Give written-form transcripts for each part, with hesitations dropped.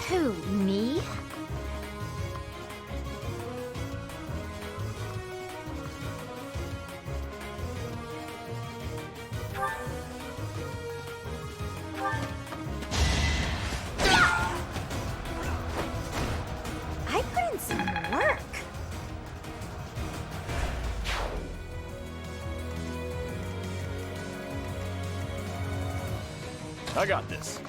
Who, me? I put in some work. I got this.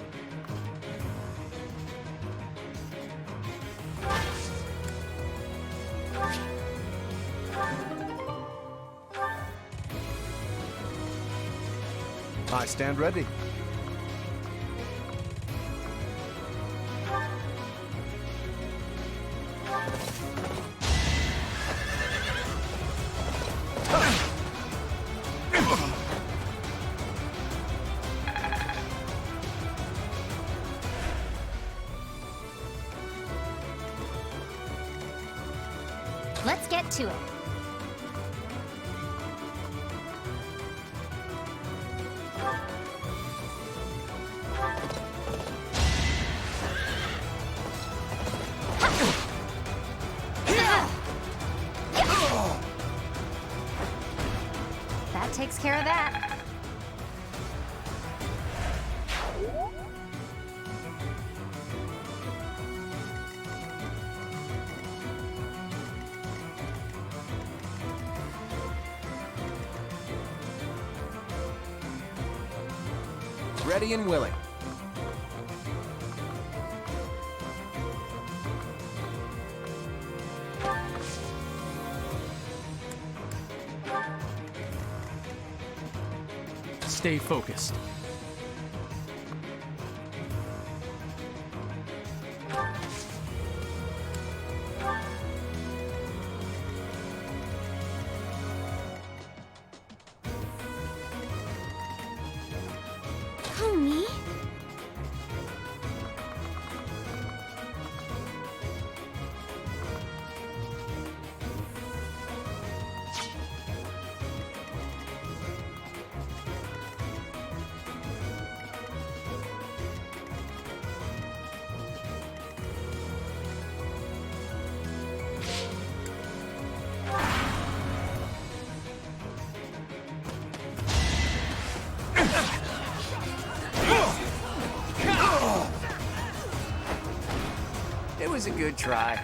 I stand ready. Let's get to it. That takes care of that. Ready and willing. Stay focused. Who, me? It was a good try.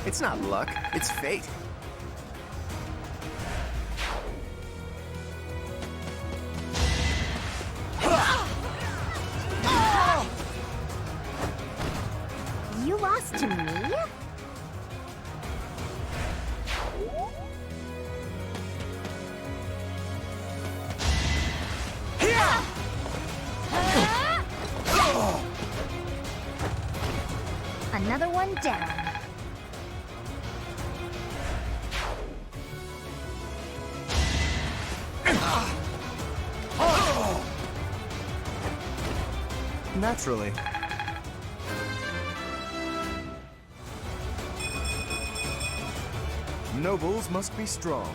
It's not luck, it's fate. You lost to me? Another one down. Naturally. Nobles must be strong.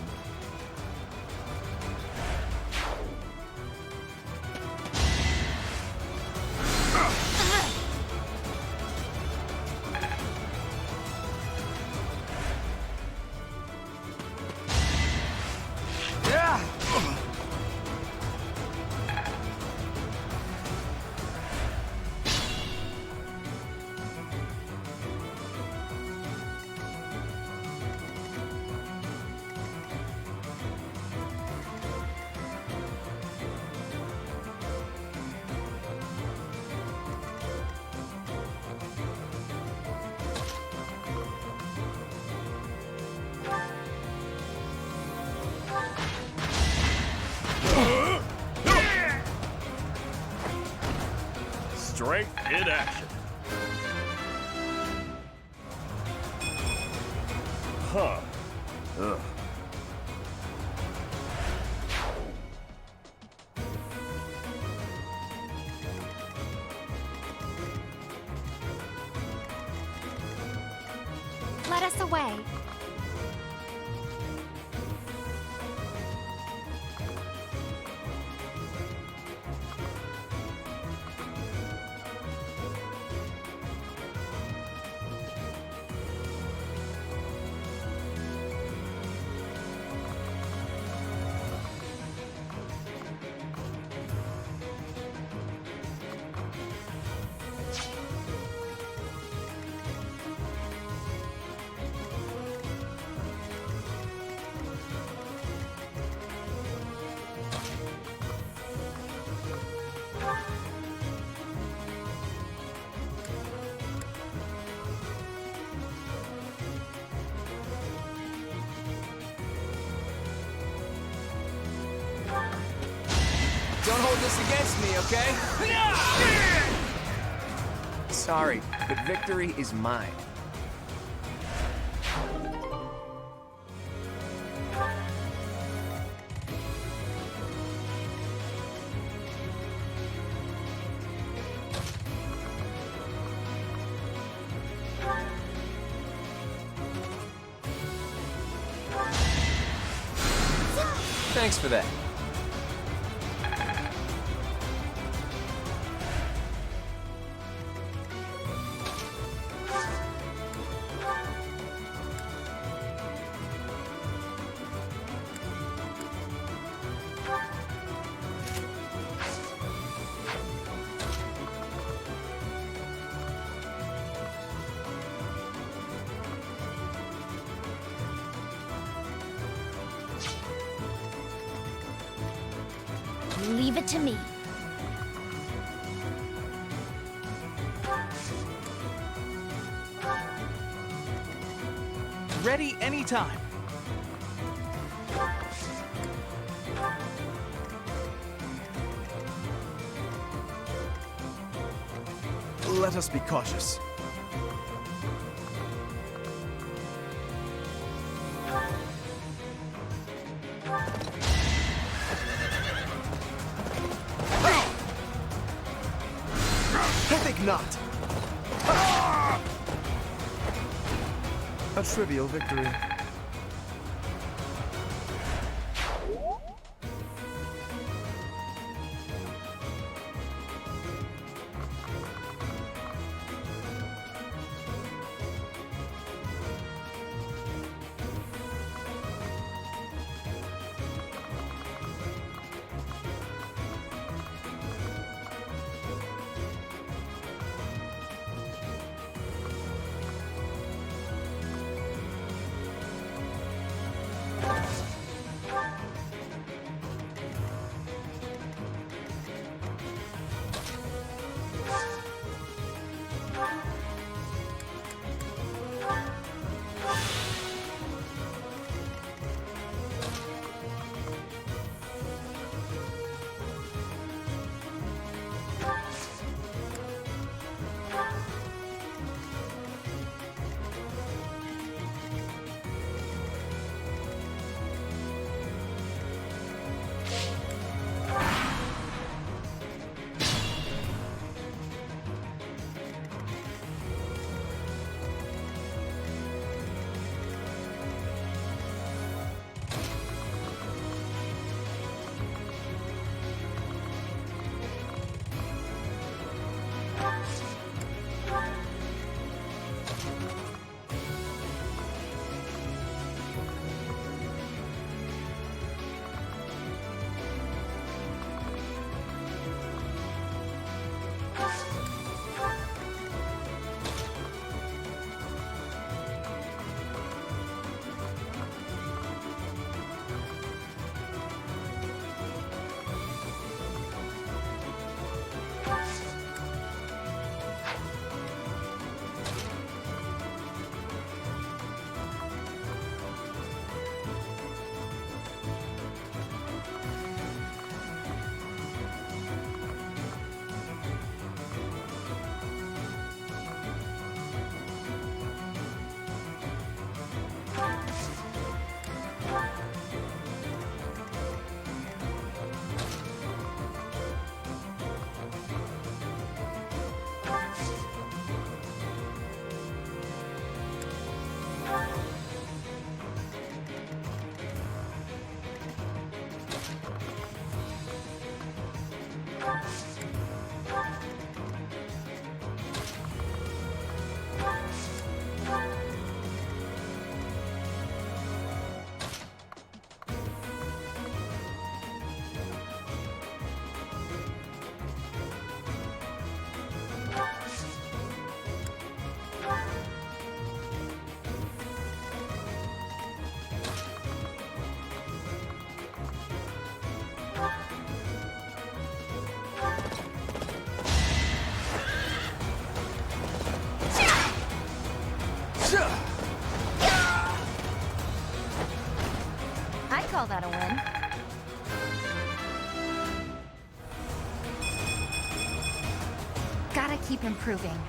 Strength in action. Huh. Ugh. Let us away. Don't hold this against me, okay? Sorry, but victory is mine. Thanks for that. Leave it to me. Ready anytime. Let us be cautious. I think not. A trivial victory. call that a win. Gotta keep improving.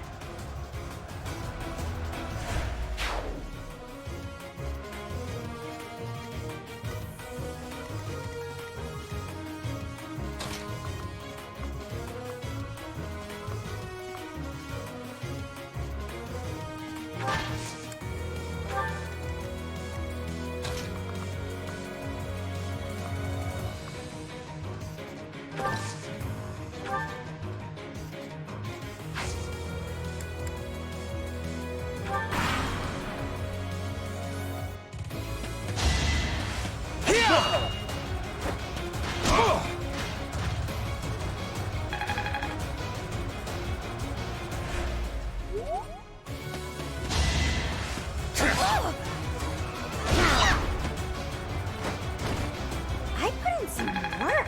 I put in some work.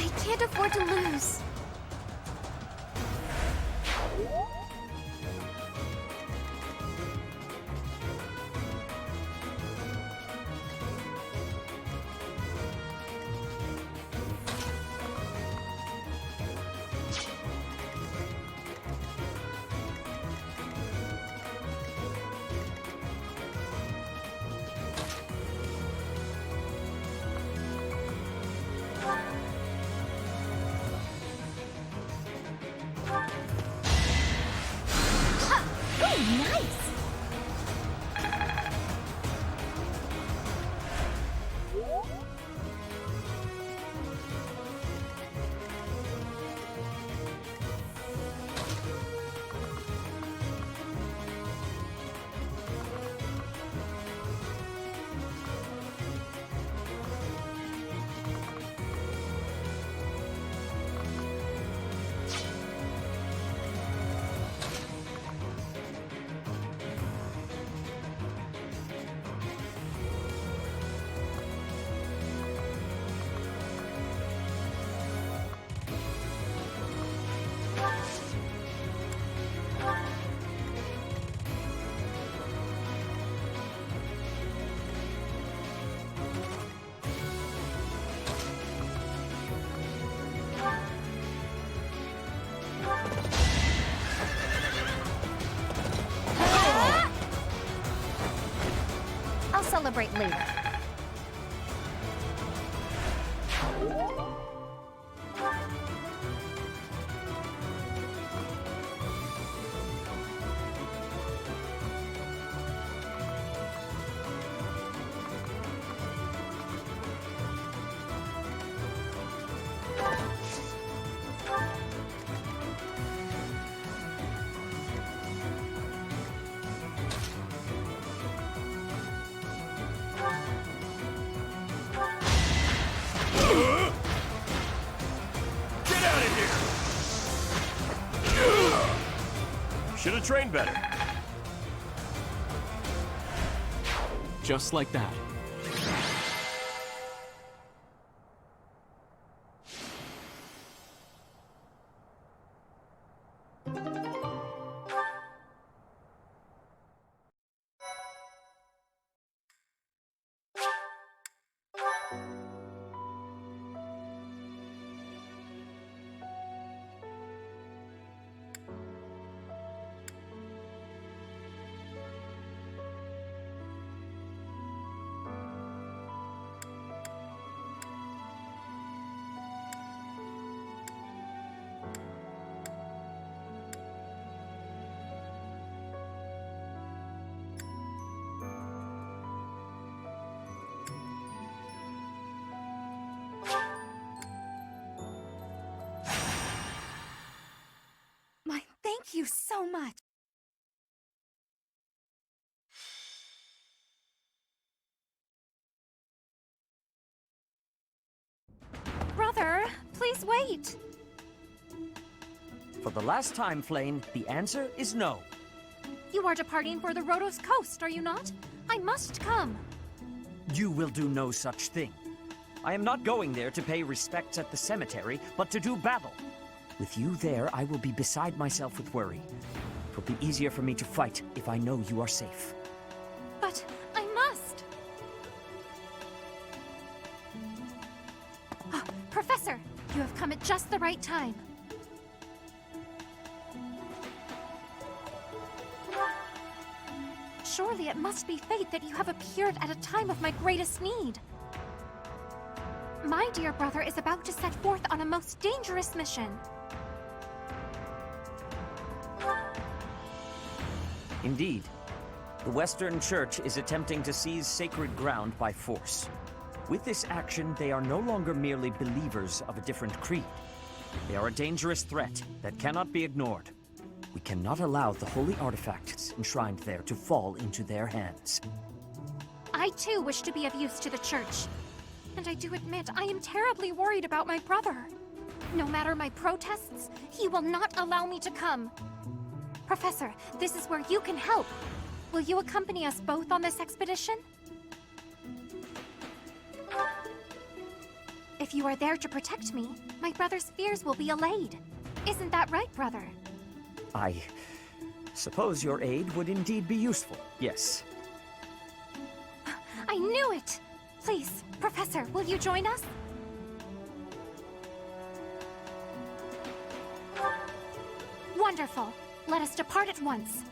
I can't afford to lose. Nice! I'll celebrate later. Get out of here! Should have trained better. Just like that. Thank you so much. Brother, please wait. For the last time, Flame, the answer is no. You are departing for the Rhodos coast, are you not? I must come. You will do no such thing. I am not going there to pay respects at the cemetery, but to do battle. With you there, I will be beside myself with worry. It will be easier for me to fight if I know you are safe. But I must. Ah, Professor, you have come at just the right time. Surely it must be fate that you have appeared at a time of my greatest need. My dear brother is about to set forth on a most dangerous mission. Indeed. The Western Church is attempting to seize sacred ground by force. With this action, they are no longer merely believers of a different creed. They are a dangerous threat that cannot be ignored. We cannot allow the holy artifacts enshrined there to fall into their hands. I too wish to be of use to the Church. And I do admit I am terribly worried about my brother. No matter my protests, he will not allow me to come. Professor, this is where you can help. Will you accompany us both on this expedition? If you are there to protect me, my brother's fears will be allayed. Isn't that right, brother? I suppose your aid would indeed be useful, yes. I knew it! Please, Professor, will you join us? Wonderful. Let us depart at once.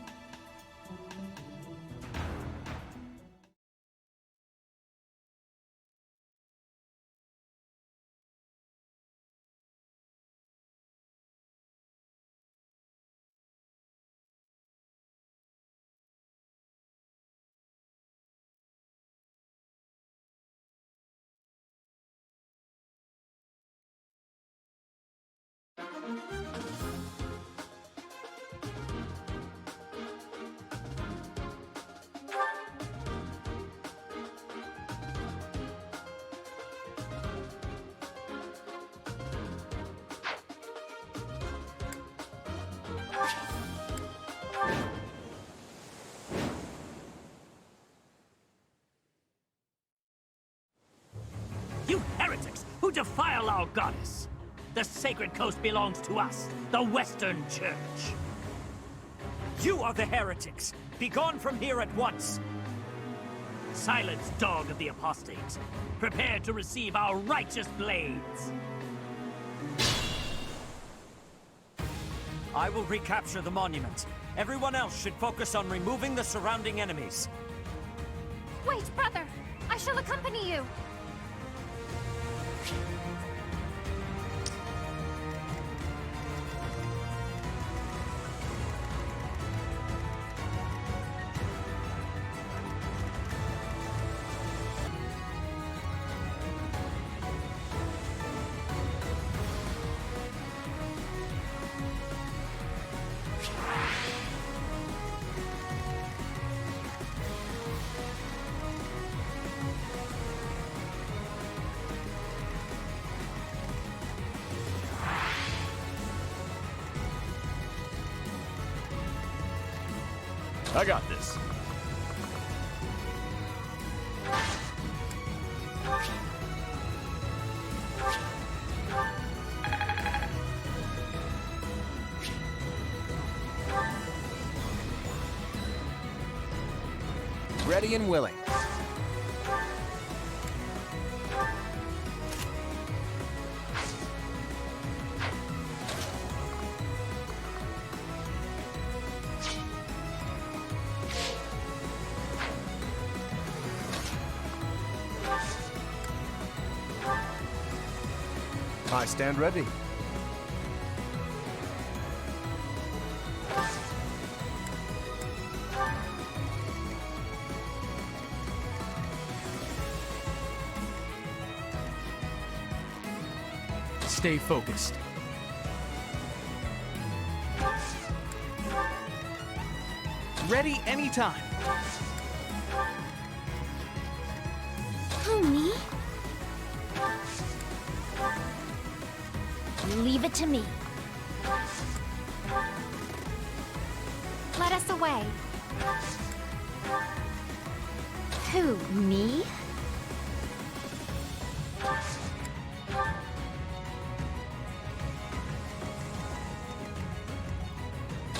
You heretics who defile our goddess! The sacred coast belongs to us, the Western Church. You are the heretics! Begone from here at once! Silence, dog of the apostates. Prepare to receive our righteous blades. I will recapture the monument. Everyone else should focus on removing the surrounding enemies. Wait, brother! I shall accompany you! I got this. Ready and willing. I stand ready. Stay focused. Ready anytime. Who, me? Leave it to me. Let us away. Who, me?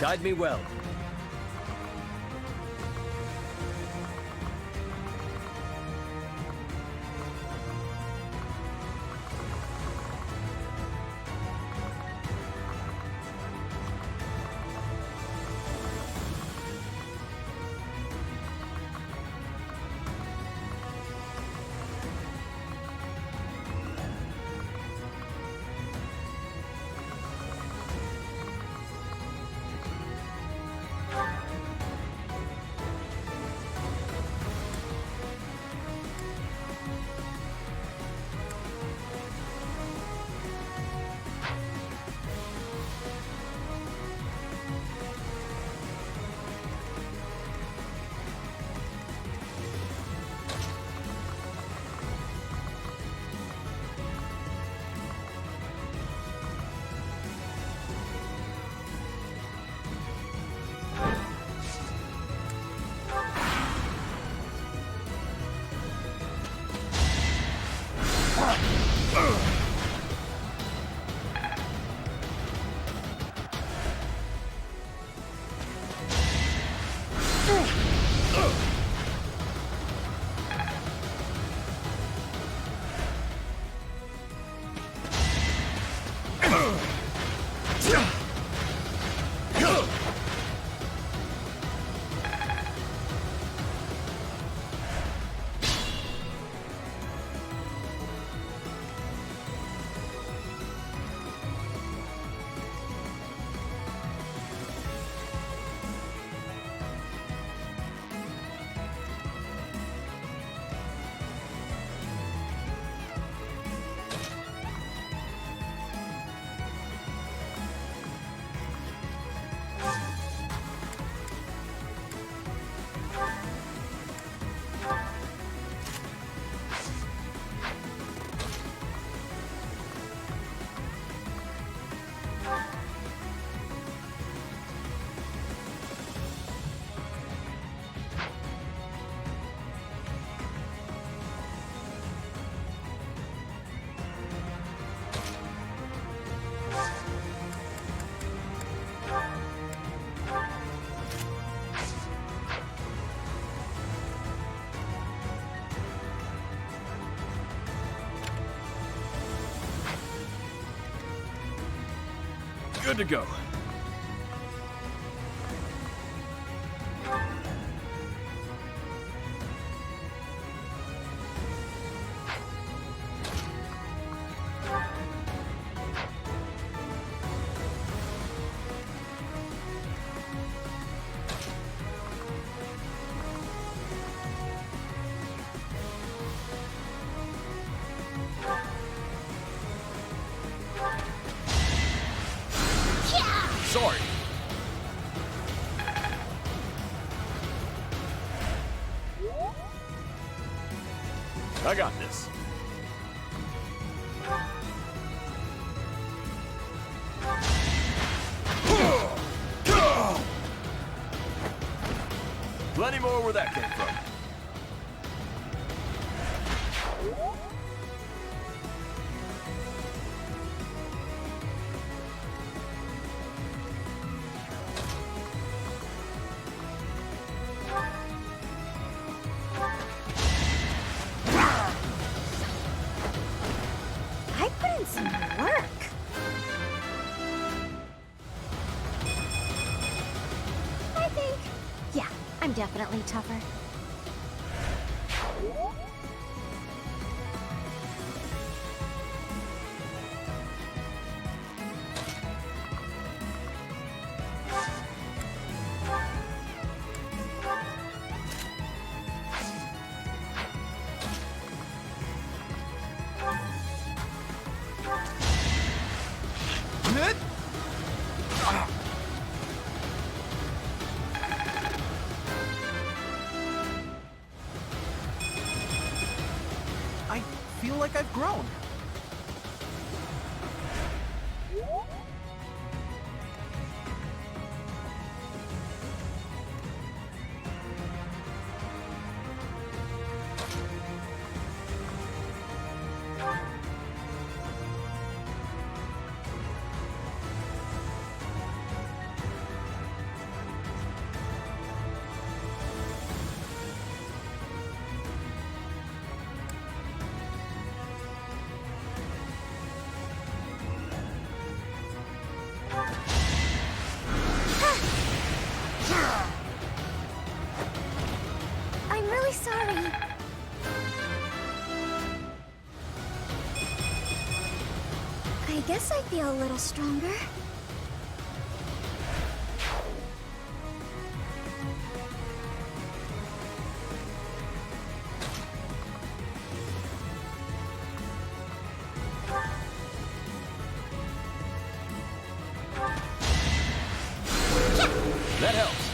Guide me well. Good to go. Sorry. I got this. Plenty more where that came from. I put in some work. I think. Yeah, I'm definitely tougher. grown. I'm really sorry. I guess I feel a little stronger. That helps.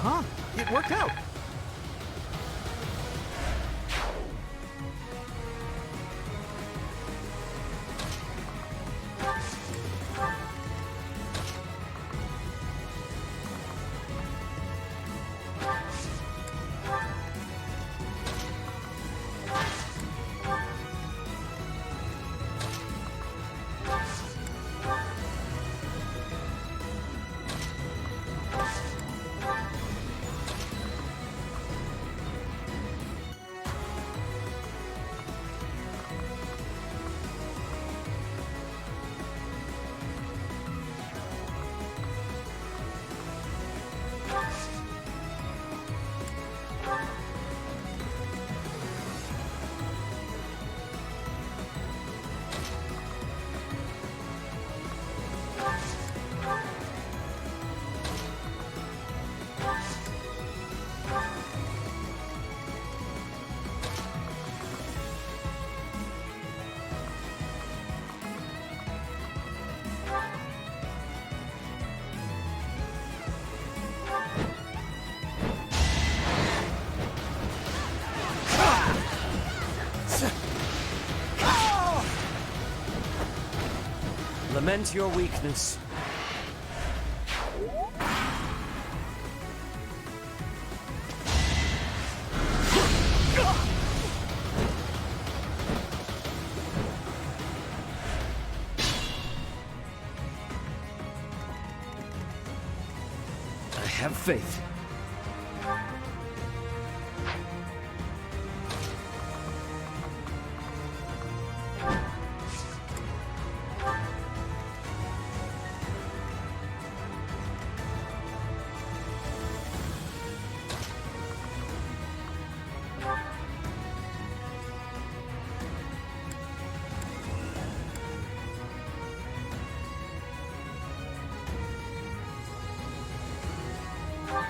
Huh? It worked out. Lament your weakness. I have faith.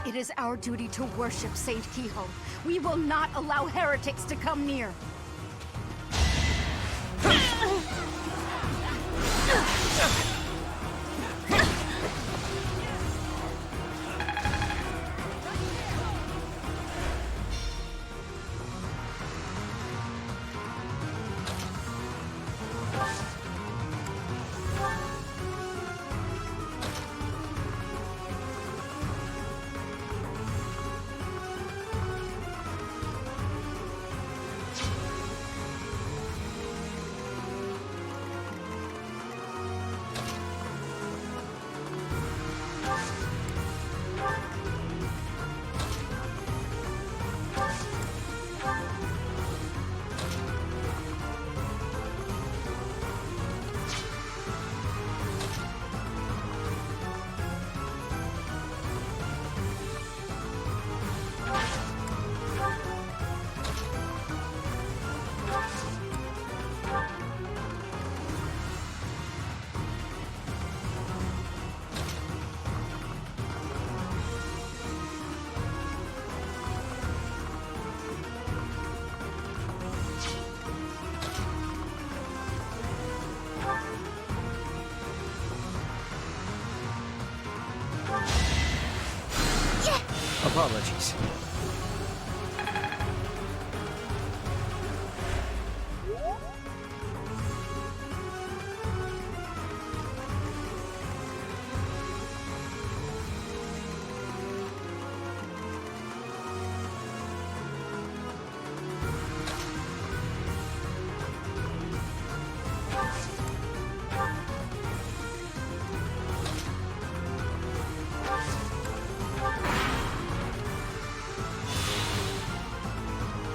It is our duty to worship Saint Kehoe. We will not allow heretics to come near. Apologies.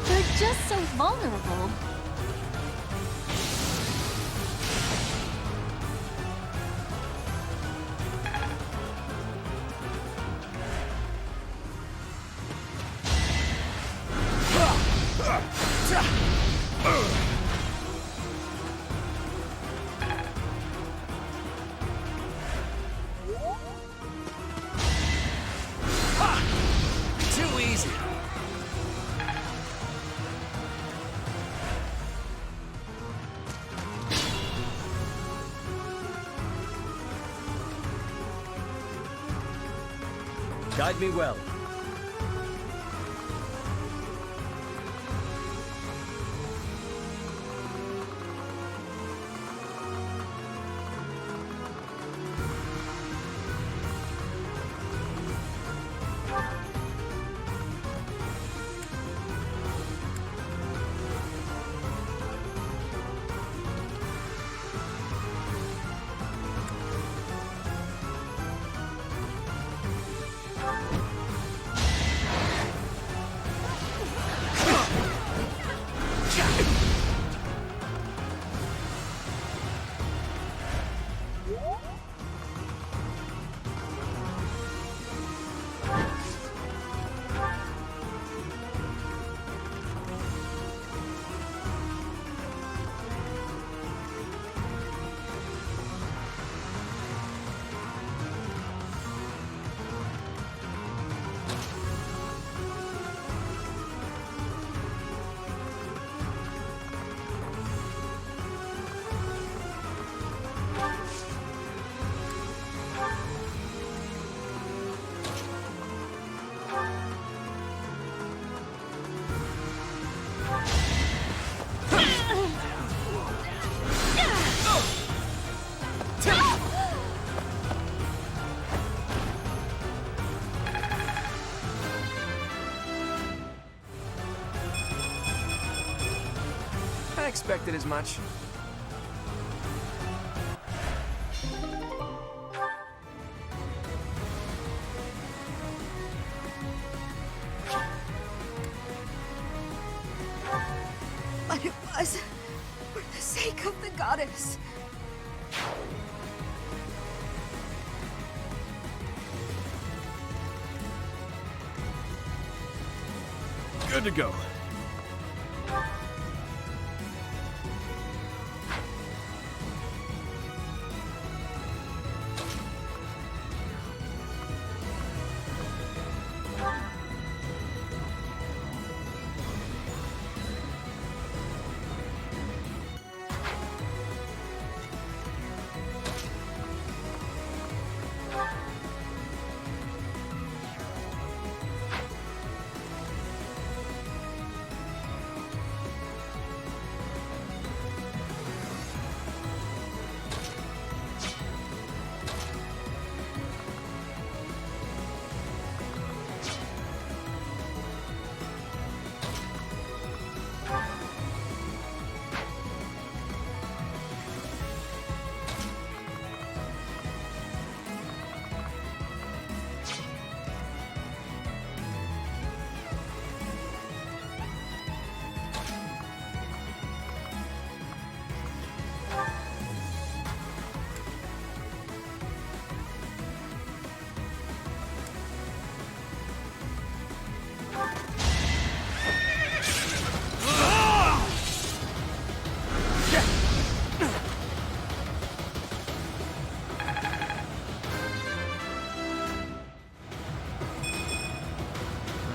They're just so vulnerable. Too easy. Guide me well. I expected as much. But it was for the sake of the goddess. Good to go.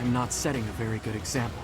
I'm not setting a very good example.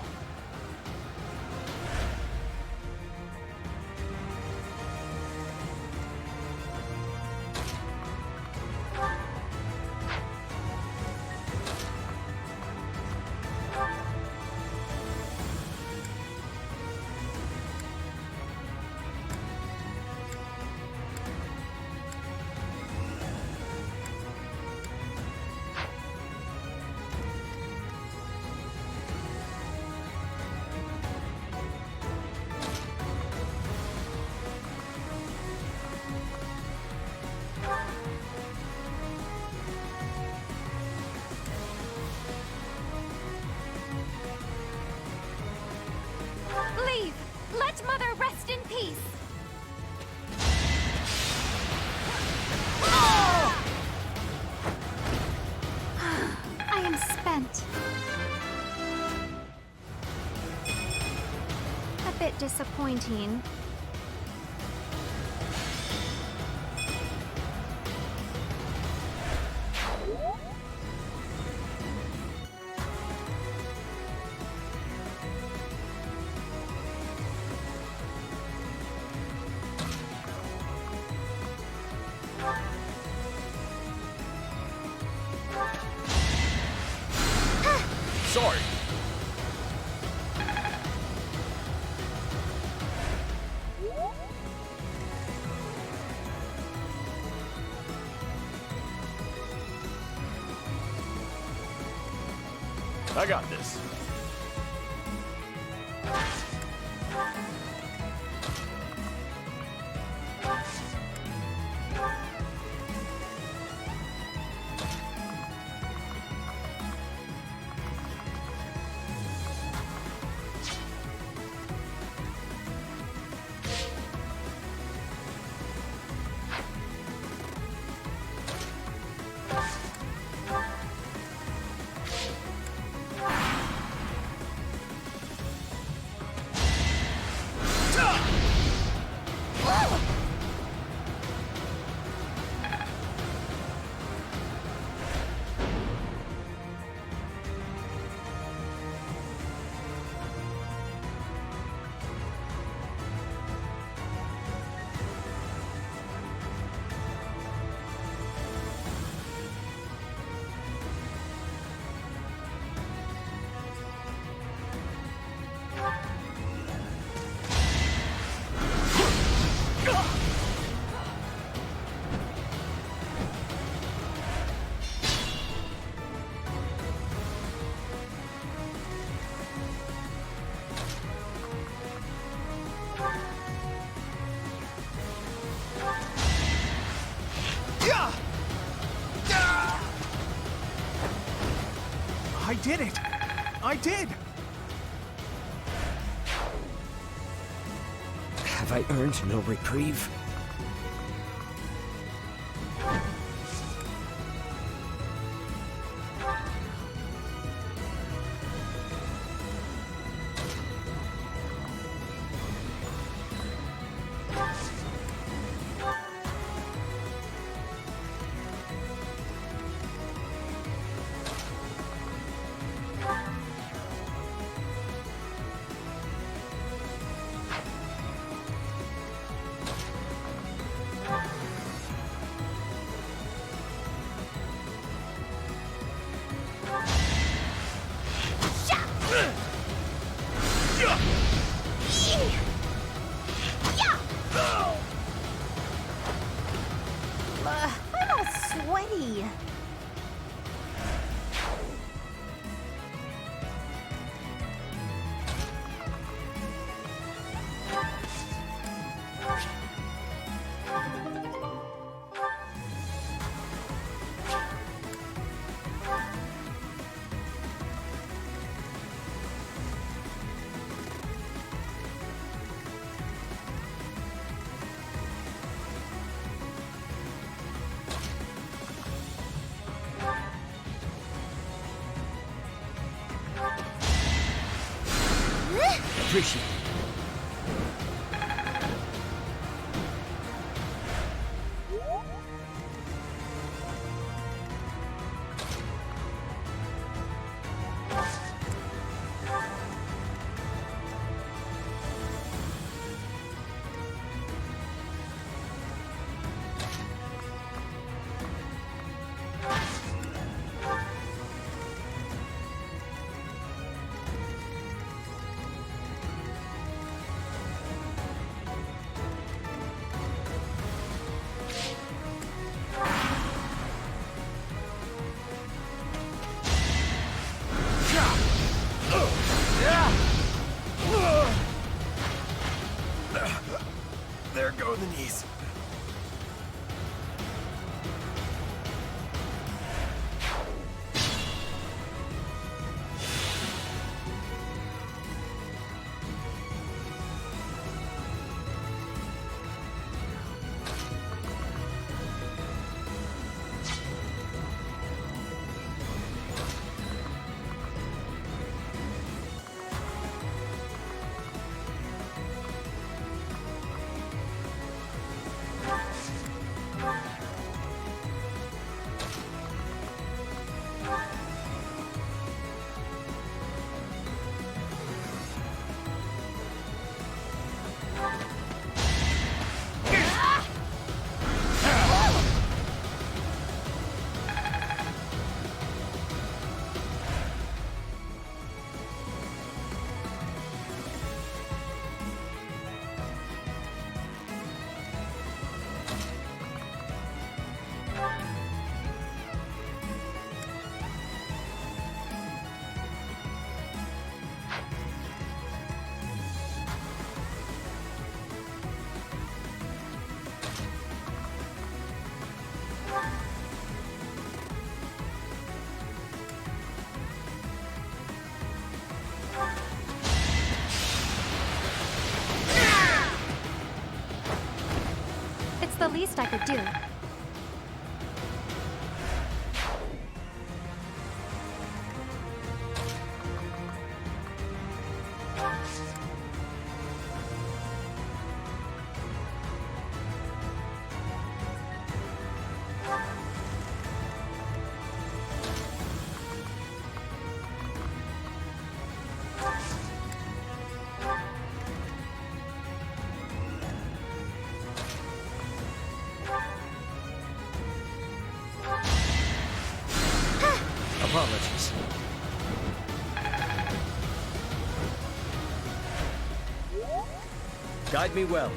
Leave! Let Mother rest in peace! I am spent. A bit disappointing. Sorry. I got this. I did it! I did! Have I earned no reprieve? I'm all sweaty. Appreciate it. go the knees. It's the least I could do. Apologies. Guide me well.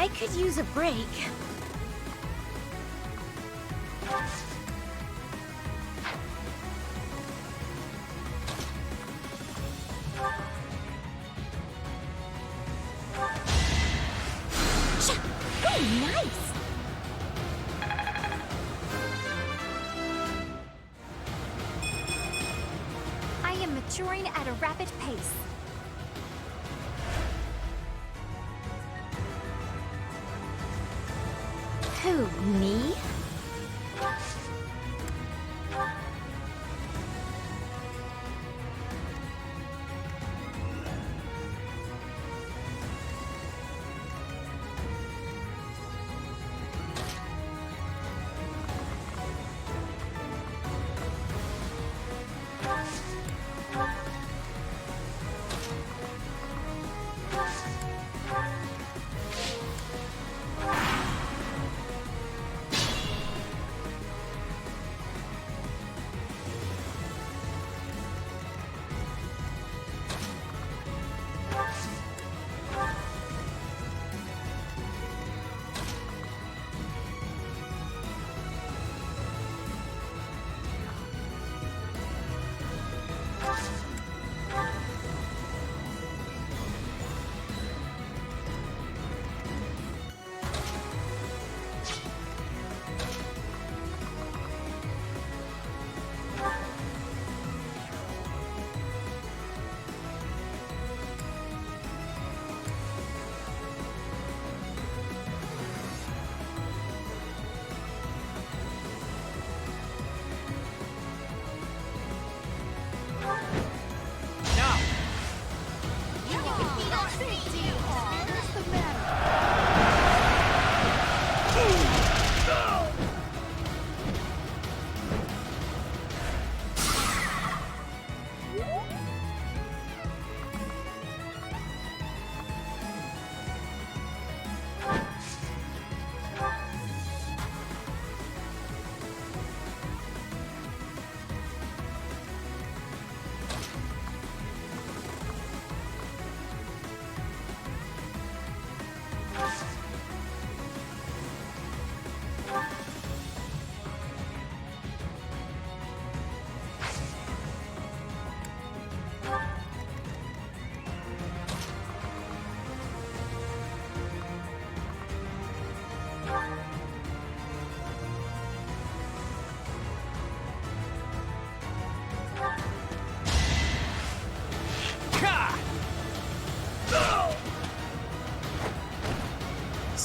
I could use a break. Oh, nice! I am maturing at a rapid pace. Who, me?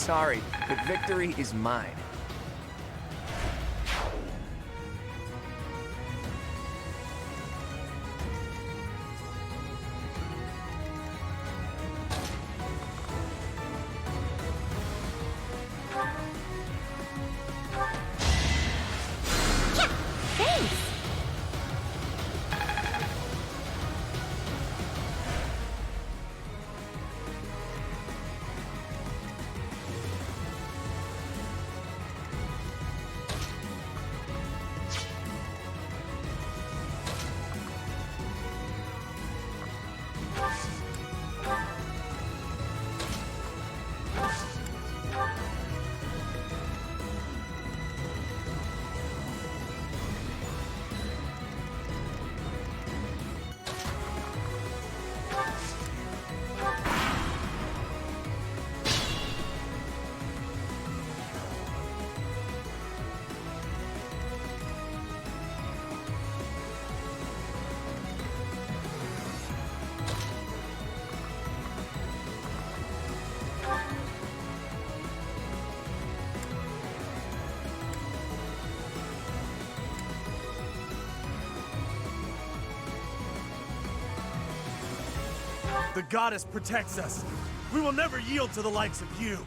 sorry, but victory is mine. The goddess protects us. We will never yield to the likes of you.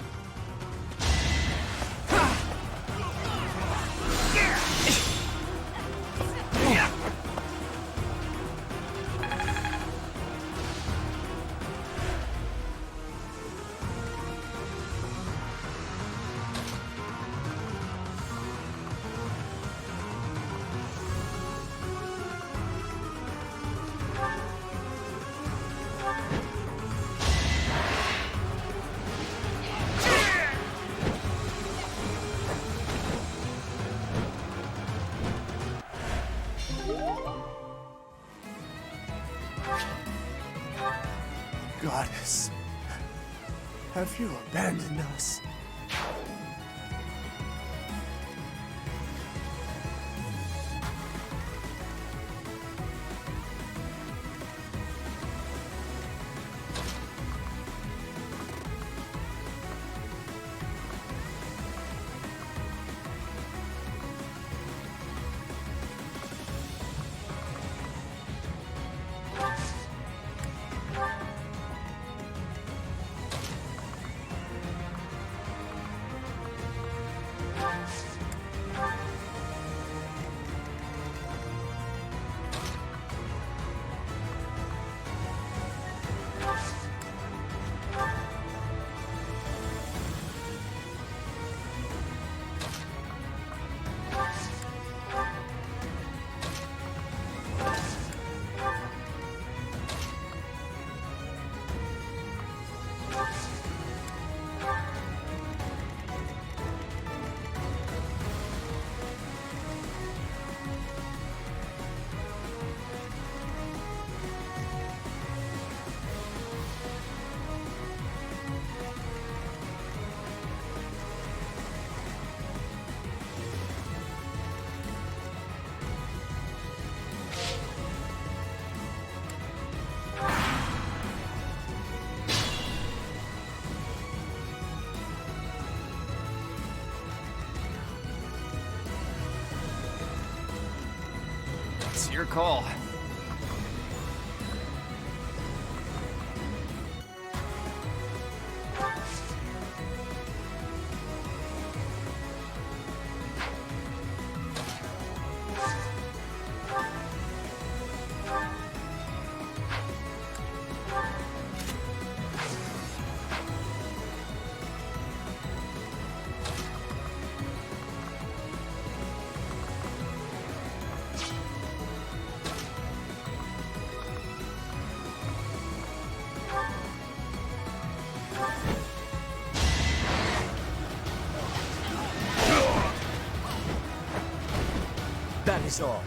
Goddess, have you abandoned us? It's your call. That is all.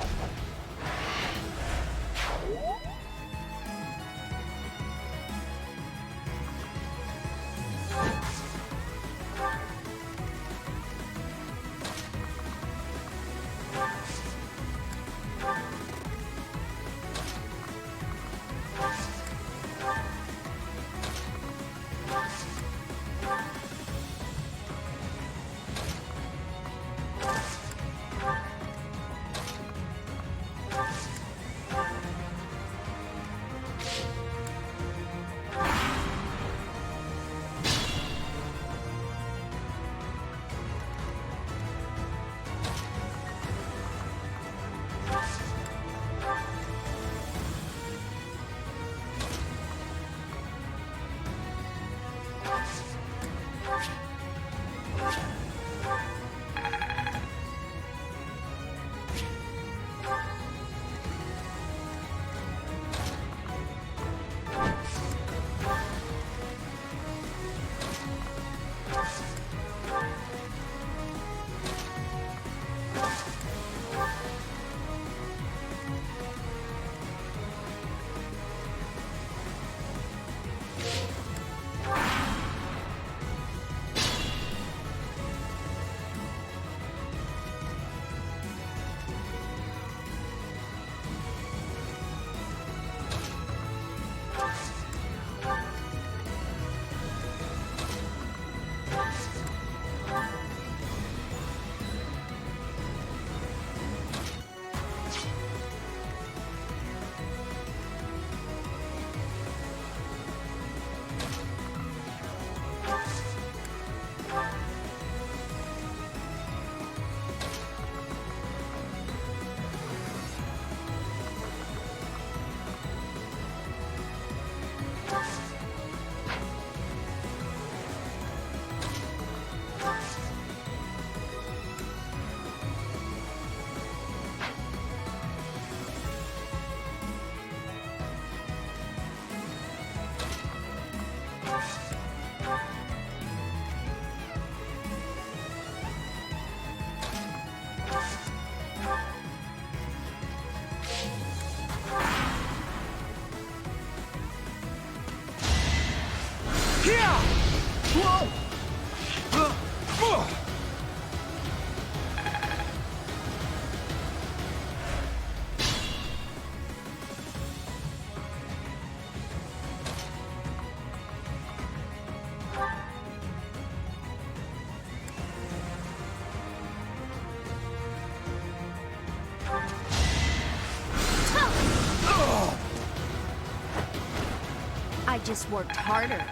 just worked harder.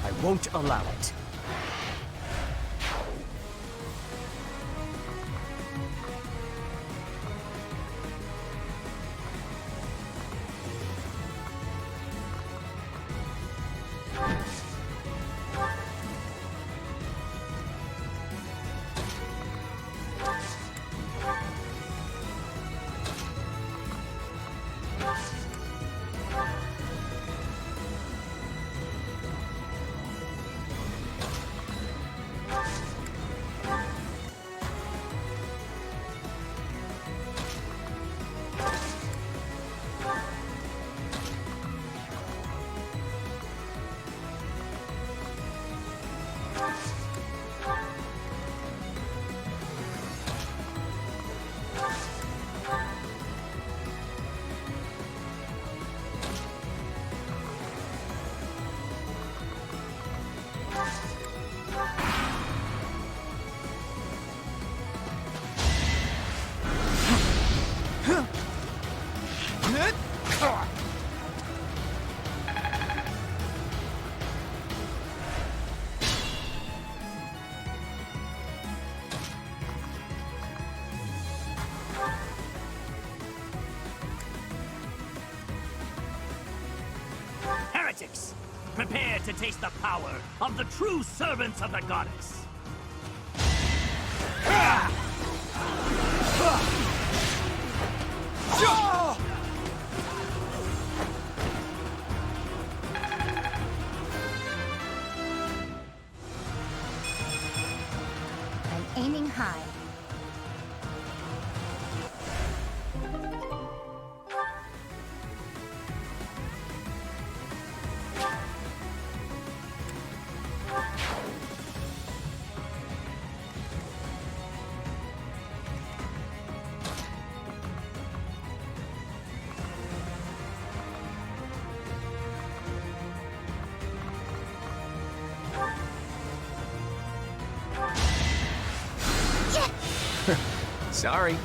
I won't allow it. Heretics! Prepare to taste the power of the true servants of the goddess! I'm aiming high. Sorry.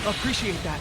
Appreciate that.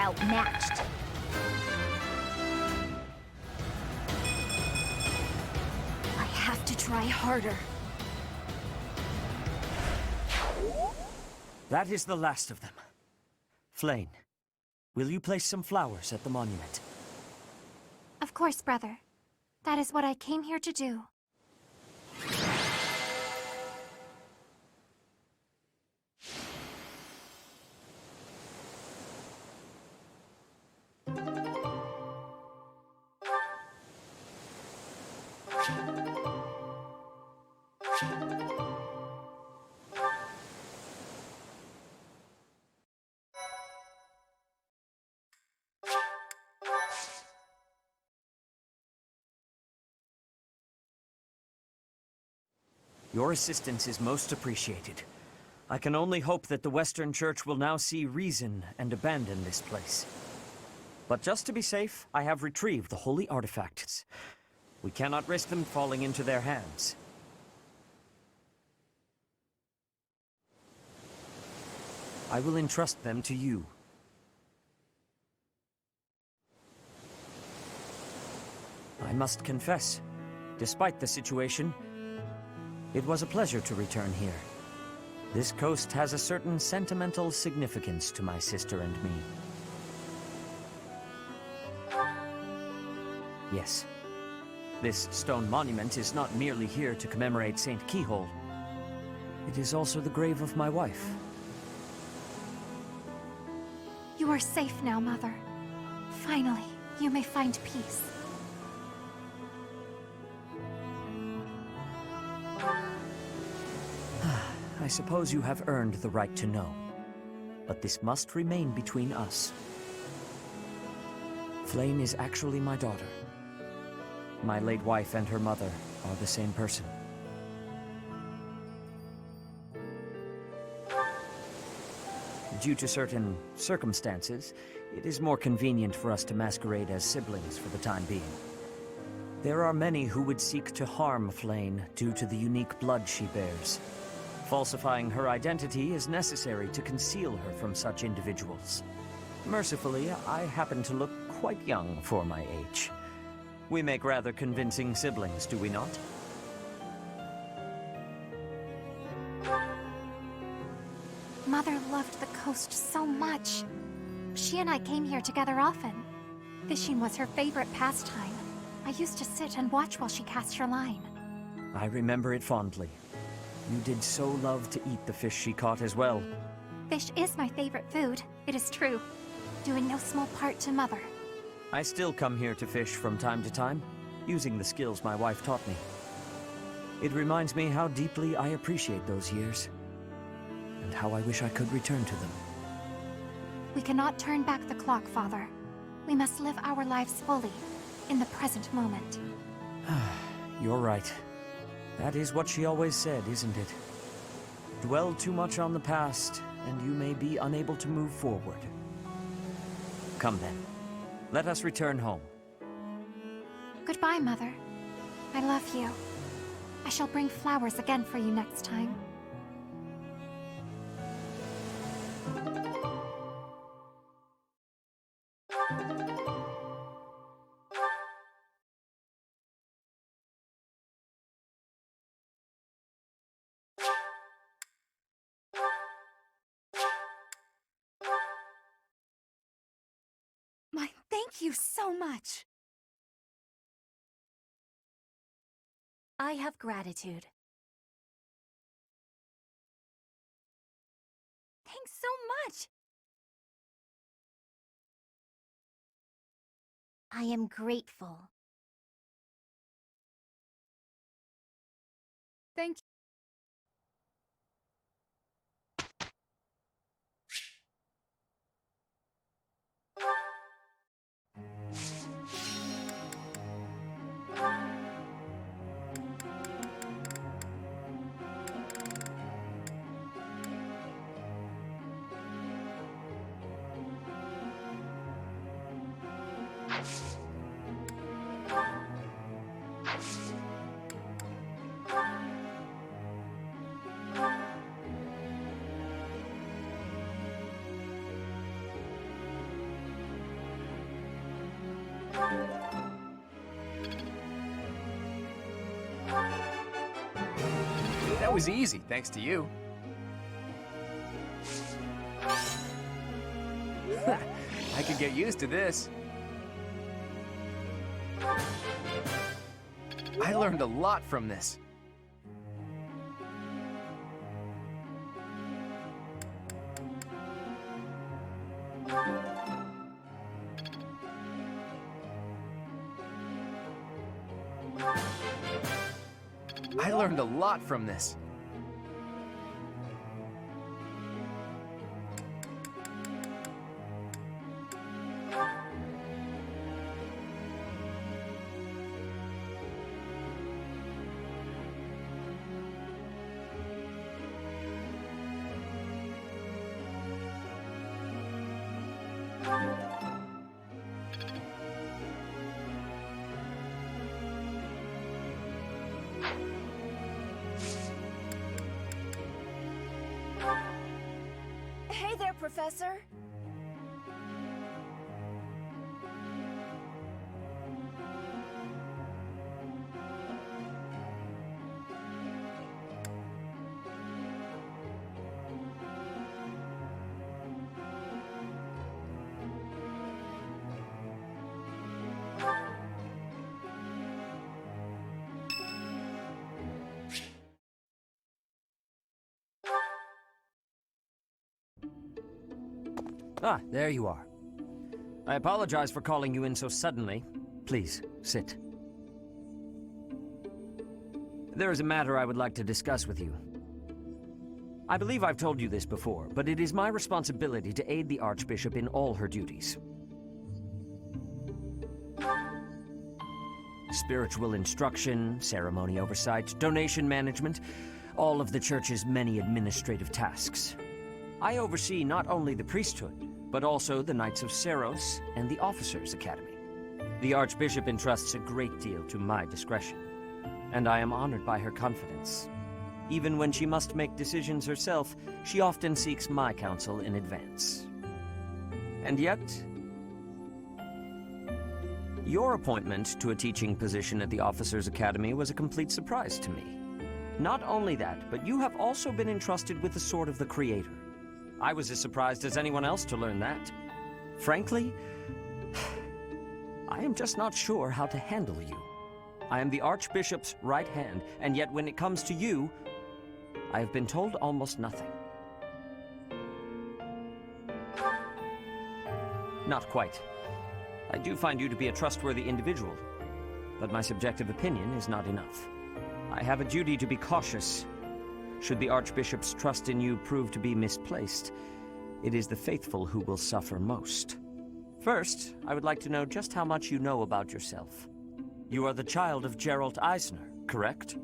outmatched. I have to try harder. That is the last of them. Flame, will you place some flowers at the monument? Of course, brother. That is what I came here to do. Your assistance is most appreciated. I can only hope that the Western Church will now see reason and abandon this place. But just to be safe, I have retrieved the holy artifacts. We cannot risk them falling into their hands. I will entrust them to you. I must confess, despite the situation, it was a pleasure to return here. This coast has a certain sentimental significance to my sister and me. Yes, this stone monument is not merely here to commemorate Saint Keyhole. It is also the grave of my wife. You are safe now, Mother. Finally, you may find peace. I suppose you have earned the right to know, but this must remain between us. Flame is actually my daughter. My late wife and her mother are the same person. Due to certain circumstances, it is more convenient for us to masquerade as siblings for the time being. There are many who would seek to harm Flame due to the unique blood she bears. Falsifying her identity is necessary to conceal her from such individuals. Mercifully, I happen to look quite young for my age. We make rather convincing siblings, do we not? Mother loved the coast so much. She and I came here together often. Fishing was her favorite pastime. I used to sit and watch while she cast her line. I remember it fondly. You did so love to eat the fish she caught as well. Fish is my favorite food, it is true. Due in no small part to Mother. I still come here to fish from time to time, using the skills my wife taught me. It reminds me how deeply I appreciate those years, and how I wish I could return to them. We cannot turn back the clock, Father. We must live our lives fully, in the present moment. You're right. That is what she always said, isn't it? Dwell too much on the past, and you may be unable to move forward. Come then. Let us return home. Goodbye, Mother. I love you. I shall bring flowers again for you next time. Thank you so much. I have gratitude. Thanks so much. I am grateful. Thank you. That was easy, thanks to you. I could get used to this. I learned a lot from this. I learned a lot from this. Hey there, Professor. Ah, there you are. I apologize for calling you in so suddenly. Please, sit. There is a matter I would like to discuss with you. I believe I've told you this before, but it is my responsibility to aid the Archbishop in all her duties. Spiritual instruction, ceremony oversight, donation management, all of the Church's many administrative tasks. I oversee not only the priesthood, but also the Knights of Seros and the Officers' Academy. The Archbishop entrusts a great deal to my discretion, and I am honored by her confidence. Even when she must make decisions herself, she often seeks my counsel in advance. And yet, your appointment to a teaching position at the Officers' Academy was a complete surprise to me. Not only that, but you have also been entrusted with the Sword of the Creator. I was as surprised as anyone else to learn that. Frankly, I am just not sure how to handle you. I am the Archbishop's right hand, and yet when it comes to you, I have been told almost nothing. Not quite. I do find you to be a trustworthy individual, but my subjective opinion is not enough. I have a duty to be cautious. Should the Archbishop's trust in you prove to be misplaced, it is the faithful who will suffer most. First, I would like to know just how much you know about yourself. You are the child of Geralt Eisner, correct?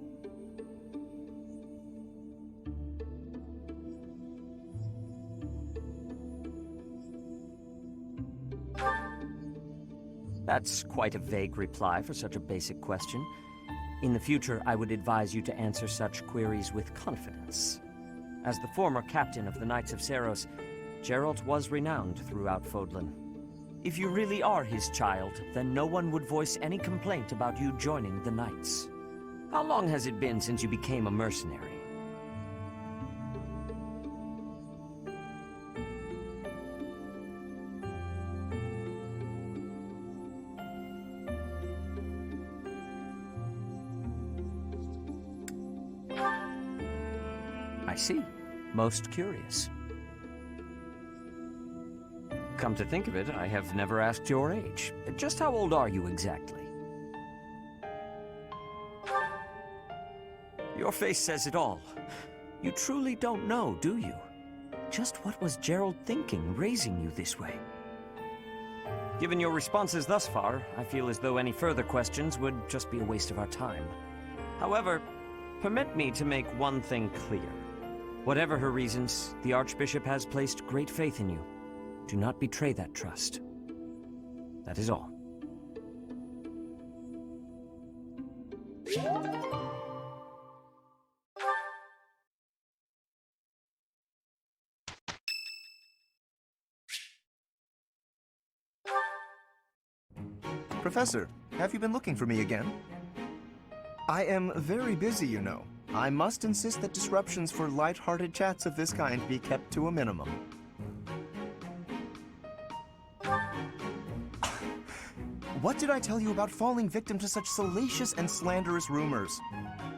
That's quite a vague reply for such a basic question. In the future, I would advise you to answer such queries with confidence. As the former captain of the Knights of Seros, Geralt was renowned throughout Fodlan. If you really are his child, then no one would voice any complaint about you joining the Knights. How long has it been since you became a mercenary? I see. Most curious. Come to think of it, I have never asked your age. Just how old are you exactly? Your face says it all. You truly don't know, do you? Just what was Gerald thinking, raising you this way? Given your responses thus far, I feel as though any further questions would just be a waste of our time. However, permit me to make one thing clear. Whatever her reasons, the Archbishop has placed great faith in you. Do not betray that trust. That is all. Professor, have you been looking for me again? I am very busy, you know. I must insist that disruptions for light-hearted chats of this kind be kept to a minimum. What did I tell you about falling victim to such salacious and slanderous rumors?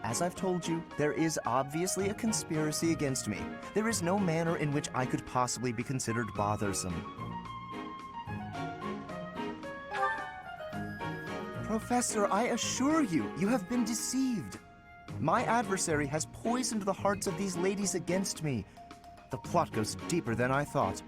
As I've told you, there is obviously a conspiracy against me. There is no manner in which I could possibly be considered bothersome. Professor, I assure you, you have been deceived. My adversary has poisoned the hearts of these ladies against me. The plot goes deeper than I thought.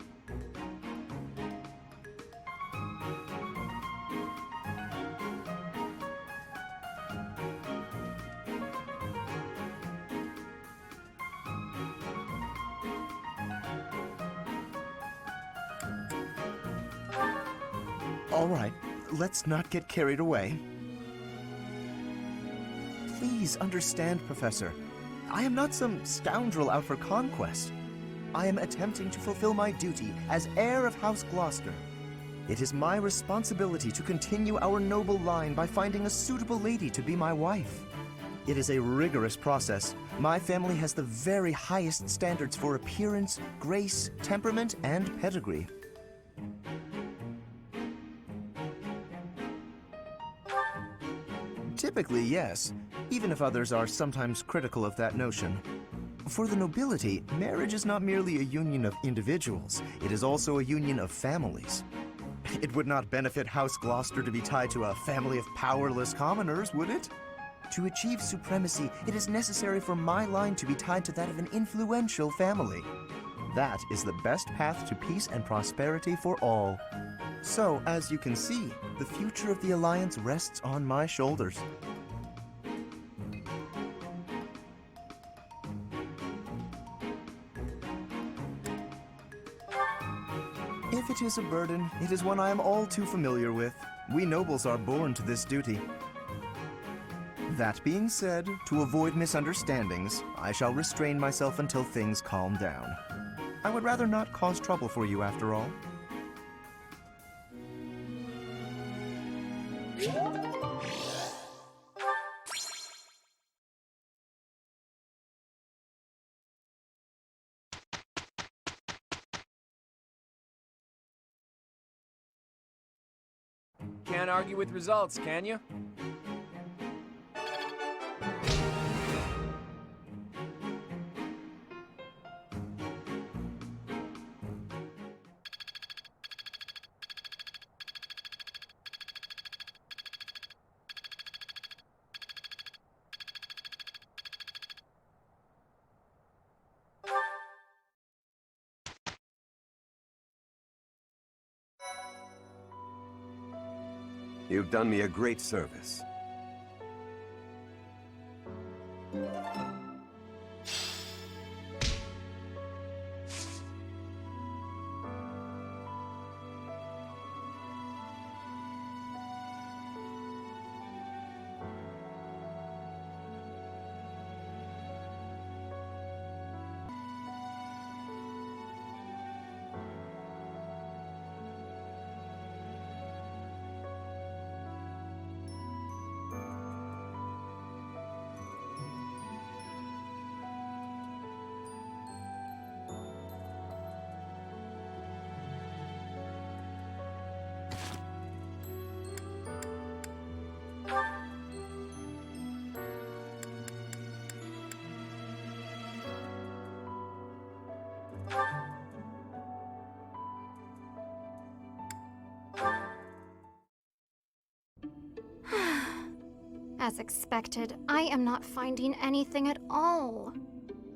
All right, let's not get carried away. Please understand, Professor. I am not some scoundrel out for conquest. I am attempting to fulfill my duty as heir of House Gloucester. It is my responsibility to continue our noble line by finding a suitable lady to be my wife. It is a rigorous process. My family has the very highest standards for appearance, grace, temperament, and pedigree. Typically, yes, even if others are sometimes critical of that notion. For the nobility, marriage is not merely a union of individuals, it is also a union of families. It would not benefit House Gloucester to be tied to a family of powerless commoners, would it? To achieve supremacy, it is necessary for my line to be tied to that of an influential family. That is the best path to peace and prosperity for all. So, as you can see, the future of the Alliance rests on my shoulders. If it is a burden, it is one I am all too familiar with. We nobles are born to this duty. That being said, to avoid misunderstandings, I shall restrain myself until things calm down. I would rather not cause trouble for you after all. Can't argue with results, can you? You've done me a great service. As expected, I am not finding anything at all.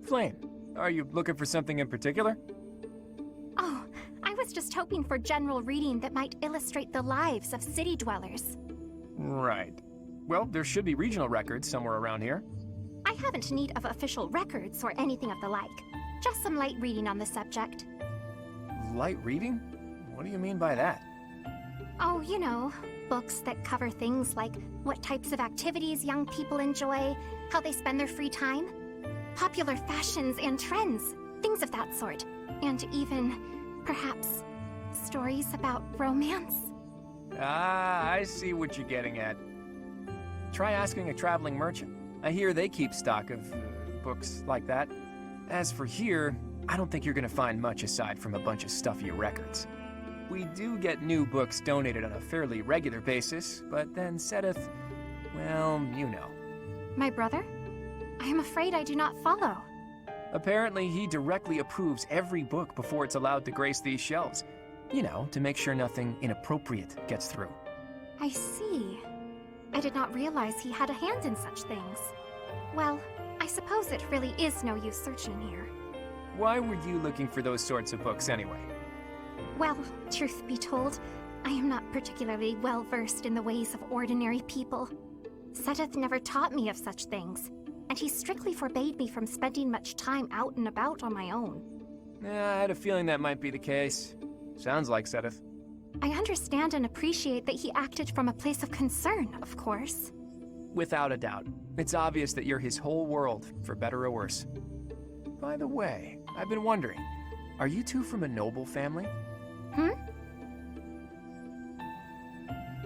Flame, are you looking for something in particular? Oh, I was just hoping for general reading that might illustrate the lives of city dwellers. Right. Well, there should be regional records somewhere around here. I haven't need of official records or anything of the like. Just some light reading on the subject. Light reading? What do you mean by that? Oh, you know, books that cover things like what types of activities young people enjoy, how they spend their free time, popular fashions and trends, things of that sort. And even, perhaps, stories about romance. Ah, I see what you're getting at. Try asking a traveling merchant. I hear they keep stock of books like that. As for here, I don't think you're gonna find much aside from a bunch of stuffy records. We do get new books donated on a fairly regular basis, but then Sedith, well, you know. My brother? I am afraid I do not follow. Apparently, he directly approves every book before it's allowed to grace these shelves. You know, to make sure nothing inappropriate gets through. I see. I did not realize he had a hand in such things. Well, I suppose it really is no use searching here. Why were you looking for those sorts of books anyway? Well, truth be told, I am not particularly well versed in the ways of ordinary people. Sedith never taught me of such things, and he strictly forbade me from spending much time out and about on my own. I had a feeling that might be the case. Sounds like Sedith. I understand and appreciate that he acted from a place of concern, of course. Without a doubt. It's obvious that you're his whole world, for better or worse. By the way, I've been wondering, are you two from a noble family?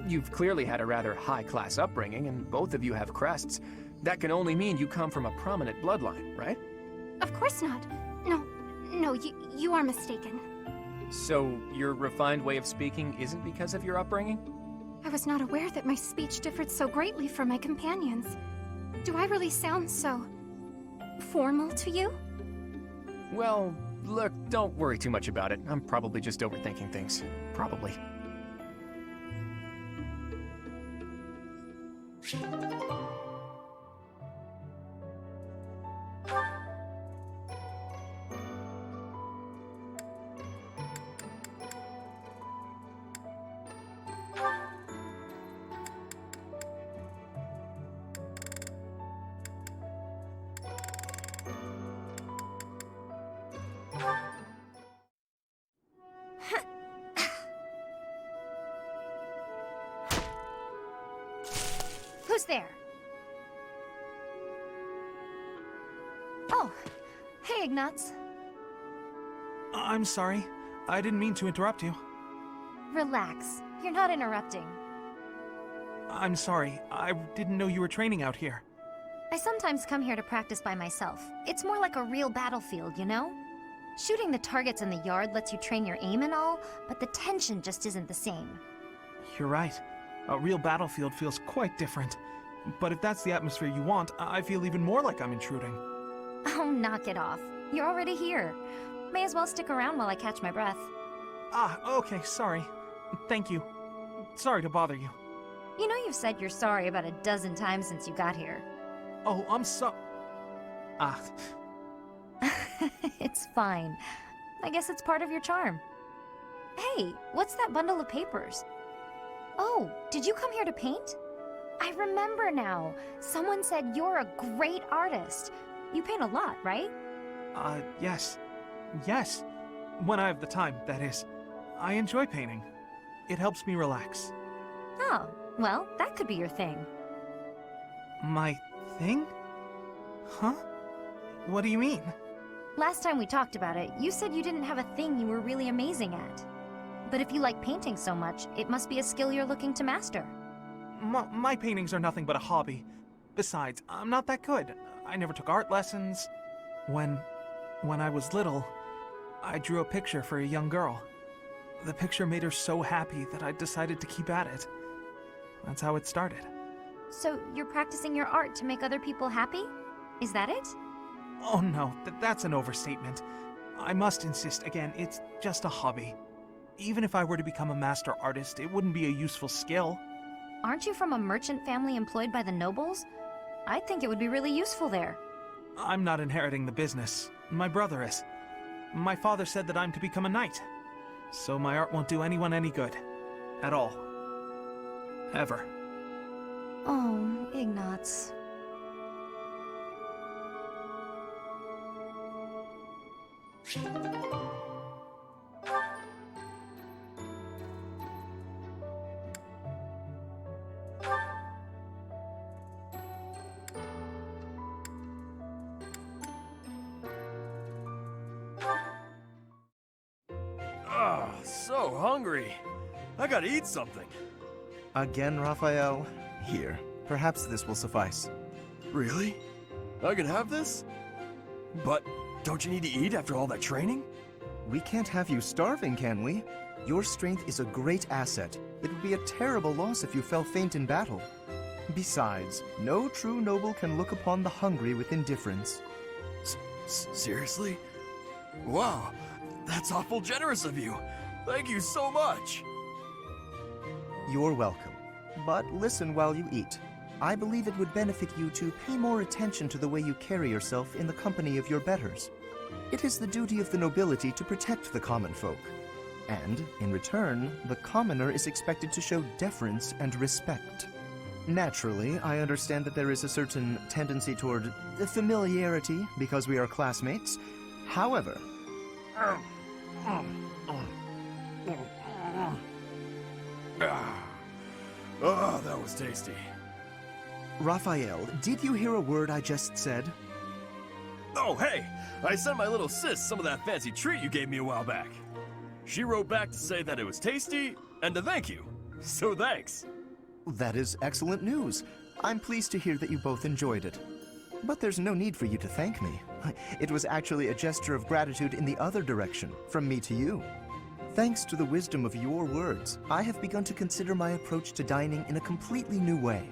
You've clearly had a rather high-class upbringing, and both of you have crests. That can only mean you come from a prominent bloodline, right? Of course not. No, you are mistaken. So, your refined way of speaking isn't because of your upbringing? I was not aware that my speech differed so greatly from my companions. Do I really sound so formal to you? Well, look, don't worry too much about it. I'm probably just overthinking things. Probably. Who's there? Oh, hey, Ignatz. I'm sorry. I didn't mean to interrupt you. Relax. You're not interrupting. I'm sorry. I didn't know you were training out here. I sometimes come here to practice by myself. It's more like a real battlefield, you know? Shooting the targets in the yard lets you train your aim and all, but the tension just isn't the same. You're right. A real battlefield feels quite different. But if that's the atmosphere you want, I feel even more like I'm intruding. Oh, knock it off. You're already here. May as well stick around while I catch my breath. Ah, okay, sorry. Thank you. Sorry to bother you. You know you've said you're sorry about a dozen times since you got here. Oh, I'm so... Ah, It's fine. I guess it's part of your charm. Hey, what's that bundle of papers? Oh, did you come here to paint? I remember now. Someone said you're a great artist. You paint a lot, right? yes. Yes. When I have the time, that is. I enjoy painting. It helps me relax. Oh, well, that could be your thing. My thing? Huh? What do you mean? Last time we talked about it, you said you didn't have a thing you were really amazing at. But if you like painting so much, it must be a skill you're looking to master. My paintings are nothing but a hobby. Besides, I'm not that good. I never took art lessons. When I was little, I drew a picture for a young girl. The picture made her so happy that I decided to keep at it. That's how it started. So you're practicing your art to make other people happy? Is that it? Oh no, that's an overstatement. I must insist again, it's just a hobby. Even if I were to become a master artist, it wouldn't be a useful skill. Aren't you from a merchant family employed by the nobles? I think it would be really useful there. I'm not inheriting the business. My brother is. My father said that I'm to become a knight. So my art won't do anyone any good. At all. Ever. Oh, Ignatz. So hungry. I gotta eat something. Again, Raphael? Here, Perhaps this will suffice. Really? I can have this? But don't you need to eat after all that training? We can't have you starving, can we? Your strength is a great asset. It would be a terrible loss if you fell faint in battle. Besides, no true noble can look upon the hungry with indifference. Seriously? Wow, that's awful generous of you. Thank you so much. You're welcome. But listen while you eat. I believe it would benefit you to pay more attention to the way you carry yourself in the company of your betters. It is the duty of the nobility to protect the common folk. And, in return, the commoner is expected to show deference and respect. Naturally, I understand that there is a certain tendency toward familiarity because we are classmates. However... Oh, that was tasty. Raphael, did you hear a word I just said? Oh, hey! I sent my little sis some of that fancy treat you gave me a while back. She wrote back to say that it was tasty and to thank you. So thanks. That is excellent news. I'm pleased to hear that you both enjoyed it. But there's no need for you to thank me. It was actually a gesture of gratitude in the other direction, from me to you. Thanks to the wisdom of your words, I have begun to consider my approach to dining in a completely new way.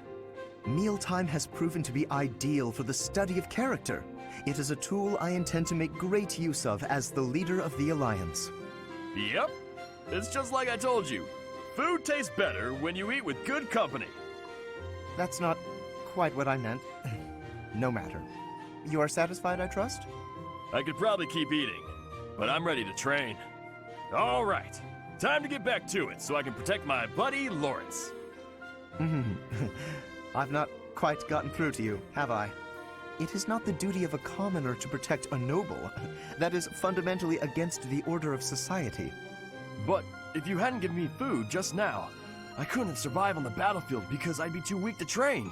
Mealtime has proven to be ideal for the study of character. It is a tool I intend to make great use of as the leader of the Alliance. Yep. It's just like I told you. Food tastes better when you eat with good company. That's not quite what I meant. No matter. You are satisfied, I trust? I could probably keep eating, but I'm ready to train. All right. Time to get back to it so I can protect my buddy Lawrence. I've not quite gotten through to you, have I? It is not the duty of a commoner to protect a noble. That is fundamentally against the order of society. But if you hadn't given me food just now, I couldn't survive on the battlefield because I'd be too weak to train.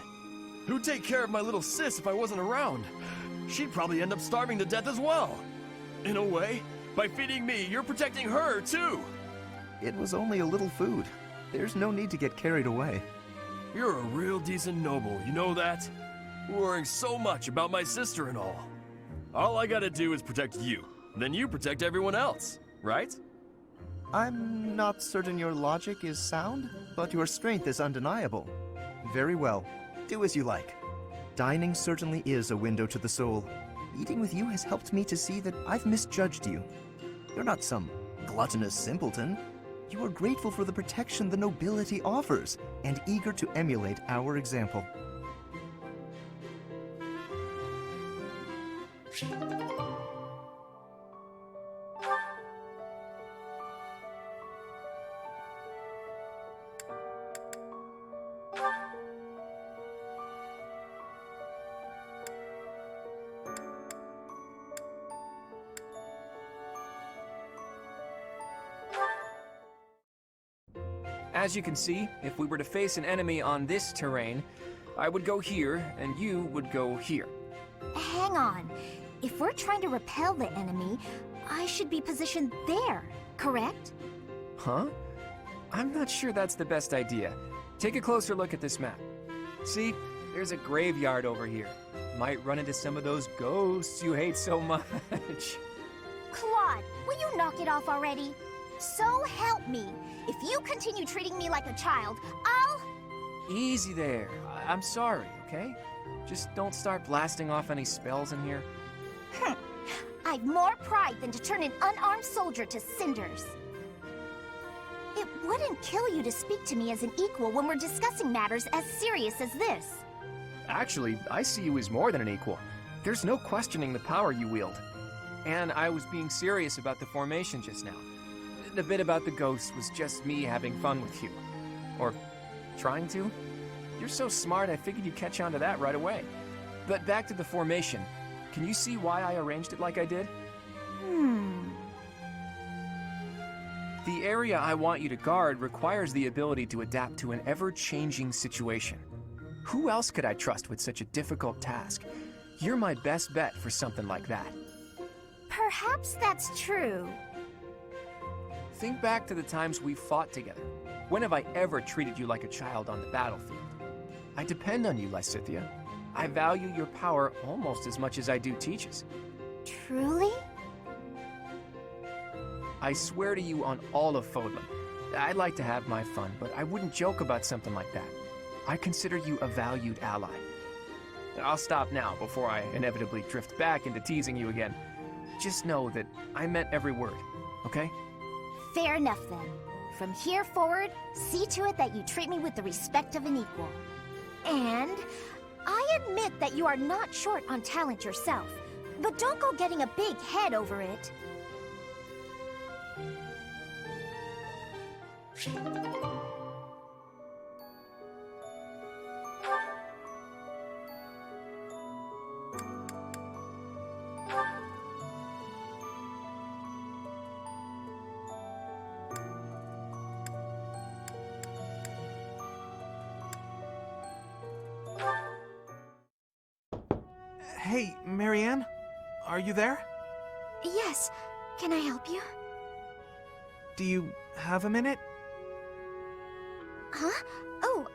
Who'd take care of my little sis if I wasn't around? She'd probably end up starving to death as well. In a way, by feeding me, you're protecting her too. It was only a little food. There's no need to get carried away. You're a real decent noble, you know that? Worrying so much about my sister and all. All I gotta do is protect you. Then you protect everyone else, right? I'm not certain your logic is sound, but your strength is undeniable. Very well. Do as you like. Dining certainly is a window to the soul. Eating with you has helped me to see that I've misjudged you. You're not some gluttonous simpleton. You are grateful for the protection the nobility offers, and eager to emulate our example. As you can see, if we were to face an enemy on this terrain, I would go here, and you would go here. Hang on. If we're trying to repel the enemy, I should be positioned there, correct? Huh? I'm not sure that's the best idea. Take a closer look at this map. See, there's a graveyard over here. Might run into some of those ghosts you hate so much. Claude, will you knock it off already? So help me. If you continue treating me like a child, I'll... Easy there. I'm sorry, okay? Just don't start blasting off any spells in here. I've more pride than to turn an unarmed soldier to cinders. It wouldn't kill you to speak to me as an equal when we're discussing matters as serious as this. Actually, I see you as more than an equal. There's no questioning the power you wield. And I was being serious about the formation just now. The bit about the ghosts was just me having fun with you. Or trying to. You're so smart, I figured you'd catch on to that right away. But back to the formation. Can you see why I arranged it like I did? The area I want you to guard requires the ability to adapt to an ever-changing situation. Who else could I trust with such a difficult task? You're my best bet for something like that. Perhaps that's true. Think back to the times we fought together. When have I ever treated you like a child on the battlefield? I depend on you, Lysithea. I value your power almost as much as I do Teach's. Truly? I swear to you on all of Fodlan. I'd like to have my fun, but I wouldn't joke about something like that. I consider you a valued ally. I'll stop now before I inevitably drift back into teasing you again. Just know that I meant every word, okay? Fair enough then. From here forward, see to it that you treat me with the respect of an equal. And I admit that you are not short on talent yourself, but don't go getting a big head over it. Hey, Marianne? Are you there? Yes, can I help you? Do you have a minute? Huh? Oh,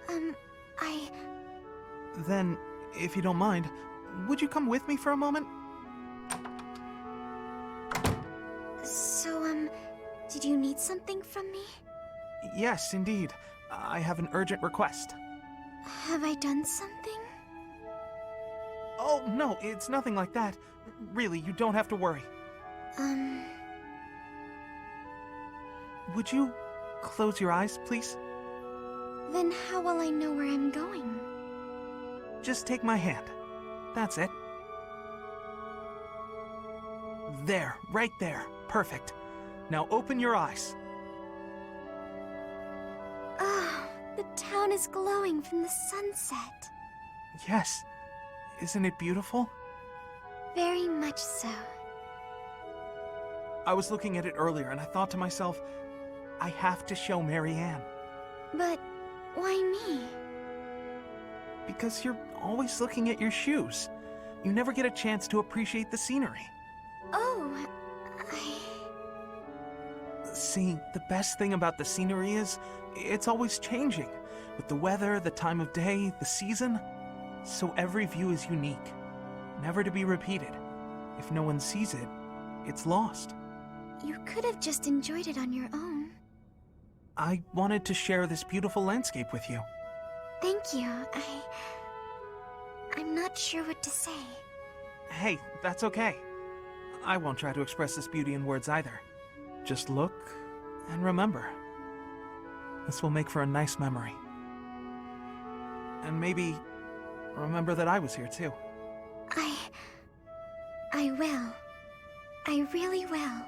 Then, if you don't mind, would you come with me for a moment? So, did you need something from me? Yes, indeed. I have an urgent request. Have I done something? Oh, no, it's nothing like that. Really, you don't have to worry. Would you close your eyes, please? Then how will I know where I'm going? Just take my hand. That's it. There, right there. Perfect. Now open your eyes. Ah, the town is glowing from the sunset. Yes. Isn't it beautiful? Very much so. I was looking at it earlier and I thought to myself, I have to show Marianne. But why me? Because you're always looking at your shoes. You never get a chance to appreciate the scenery. Oh, See, the best thing about the scenery is, it's always changing. With the weather, the time of day, the season. So every view is unique. Never to be repeated. If no one sees it, it's lost. You could have just enjoyed it on your own. I wanted to share this beautiful landscape with you. Thank you. I'm not sure what to say. Hey, that's okay. I won't try to express this beauty in words either. Just look and remember. This will make for a nice memory. And maybe remember that I was here too. I will. I really will.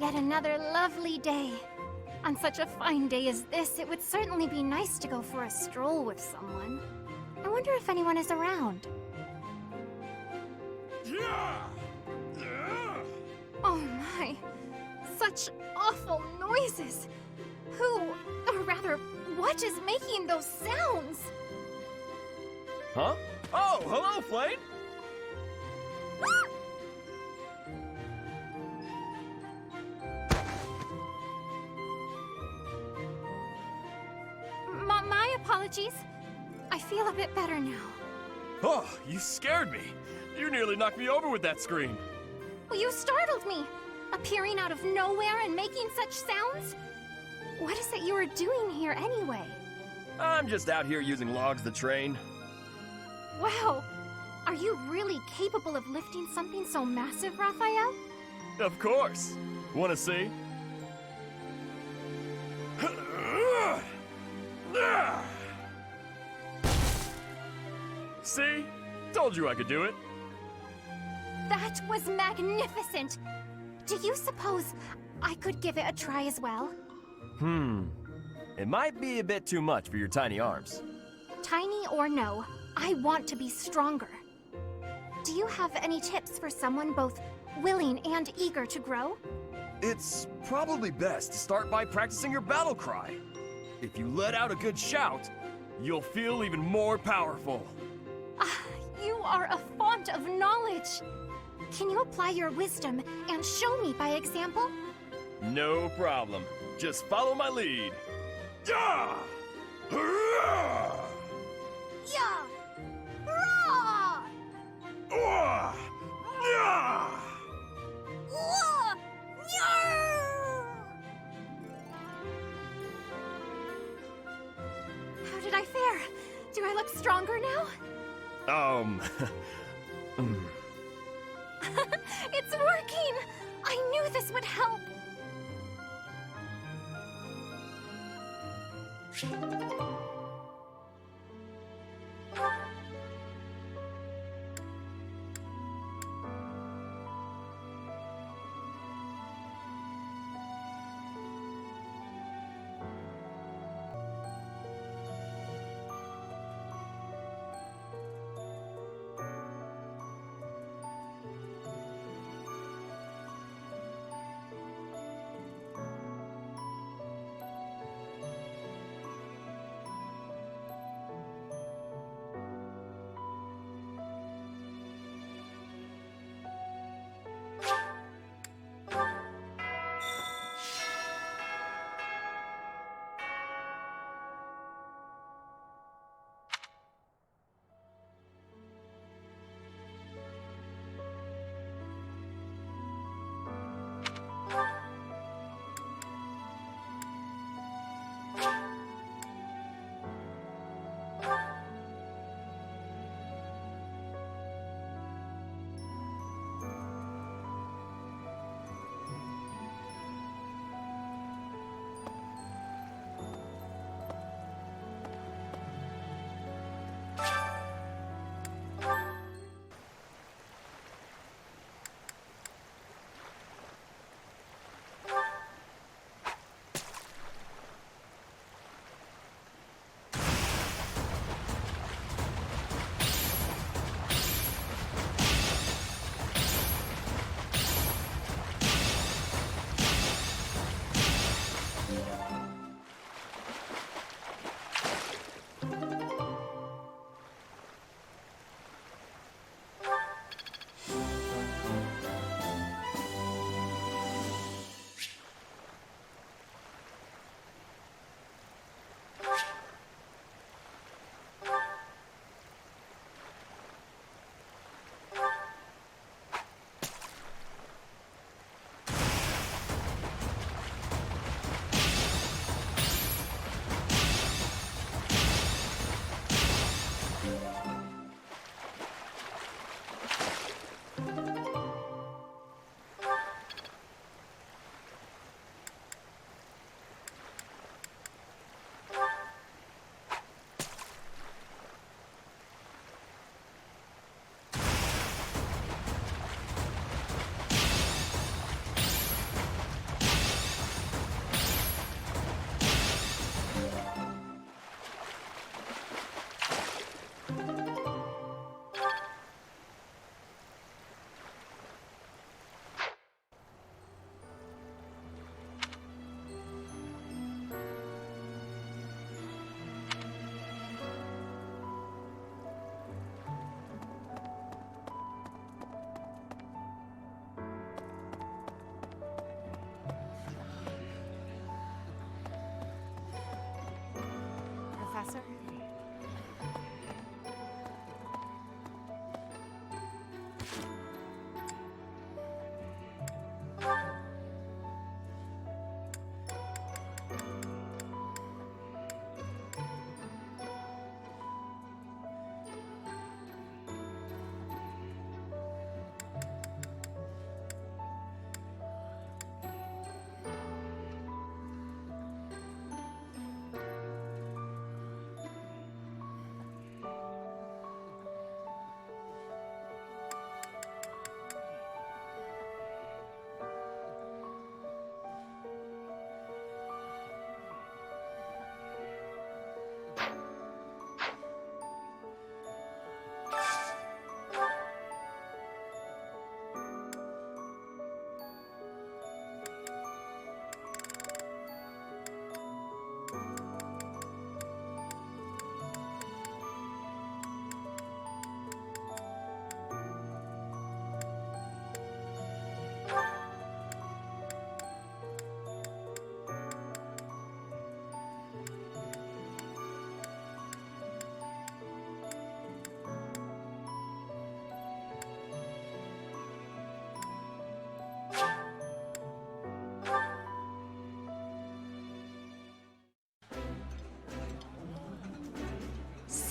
Yet another lovely day. On such a fine day as this, it would certainly be nice to go for a stroll with someone. I wonder if anyone is around. Oh my, such awful noises. Who, or rather, what is making those sounds? Huh? Oh, hello, Flame! My apologies. I feel a bit better now. Oh, you scared me. You nearly knocked me over with that scream. Well, you startled me. Appearing out of nowhere and making such sounds? What is it you are doing here anyway? I'm just out here using logs to train. Wow. Are you really capable of lifting something so massive, Raphael? Of course. Wanna see? See? Told you I could do it. That was magnificent. Do you suppose I could give it a try as well? It might be a bit too much for your tiny arms. Tiny or no, I want to be stronger. Do you have any tips for someone both willing and eager to grow? It's probably best to start by practicing your battle cry. If you let out a good shout, you'll feel even more powerful. You are a font of knowledge. Can you apply your wisdom and show me by example? No problem. Just follow my lead. Yeah! Hurrah! Yeah! Hurrah! Wah! Yeah! Whoa! Nyar! How did I fare? Do I look stronger now? It's working! I knew this would help!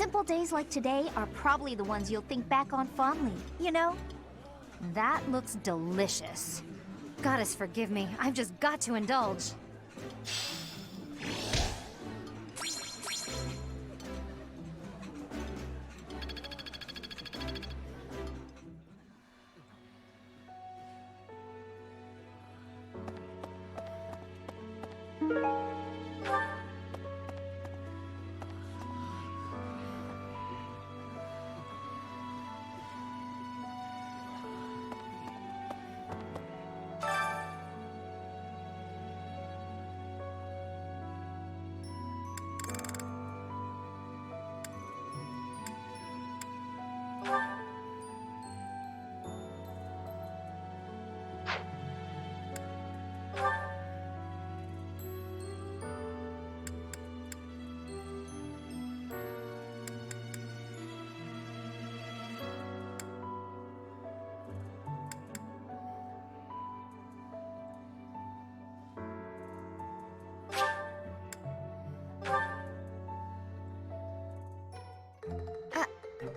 Simple days like today are probably the ones you'll think back on fondly, you know? That looks delicious. Goddess forgive me, I've just got to indulge.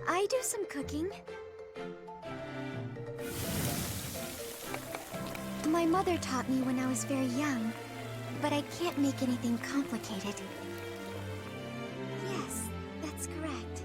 I do some cooking. My mother taught me when I was very young, but I can't make anything complicated. Yes, that's correct.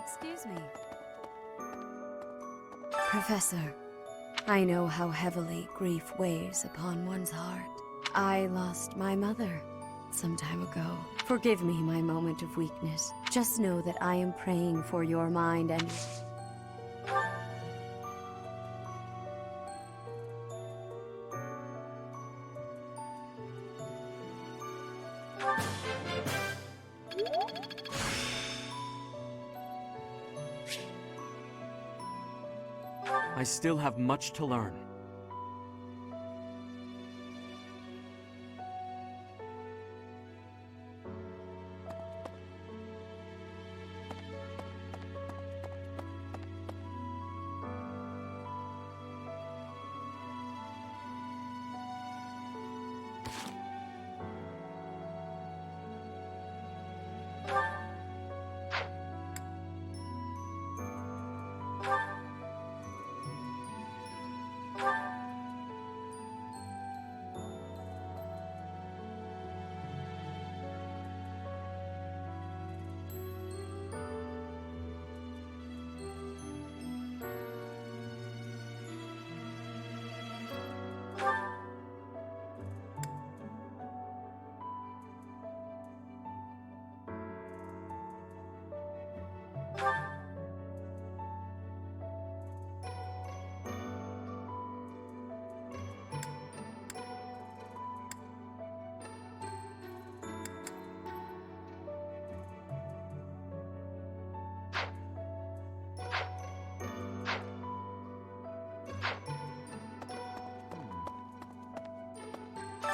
Excuse me. Professor, I know how heavily grief weighs upon one's heart. I lost my mother some time ago. Forgive me my moment of weakness. Just know that I am praying for your mind and... I still have much to learn.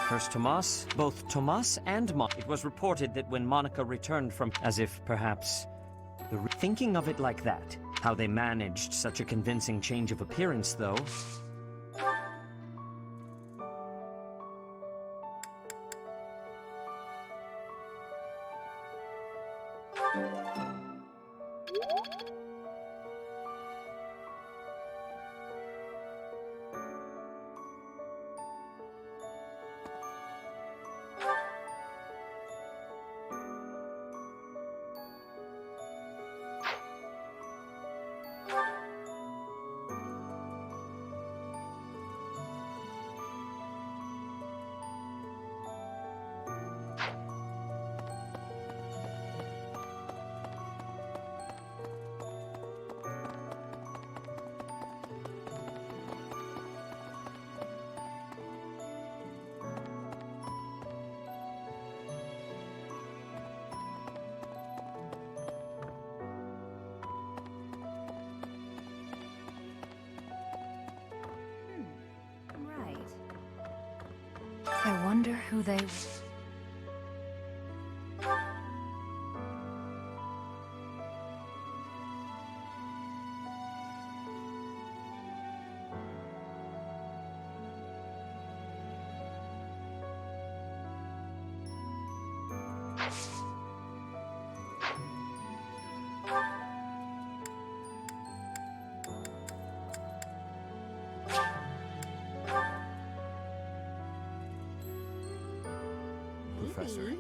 First Tomas, both Tomas and It was reported that when Monica returned from... As if, perhaps... Thinking of it like that, how they managed such a convincing change of appearance, though... I wonder who they... Professor.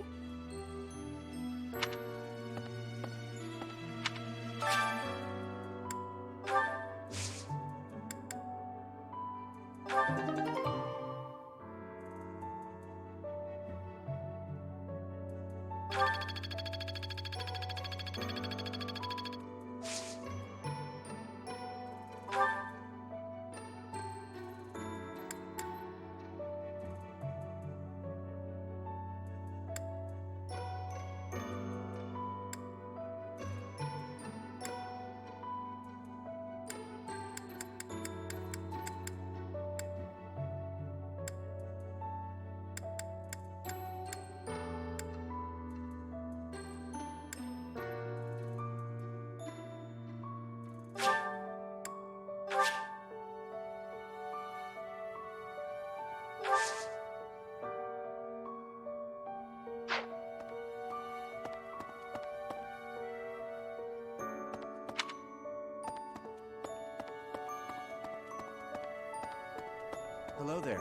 Hello there.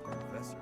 Professor.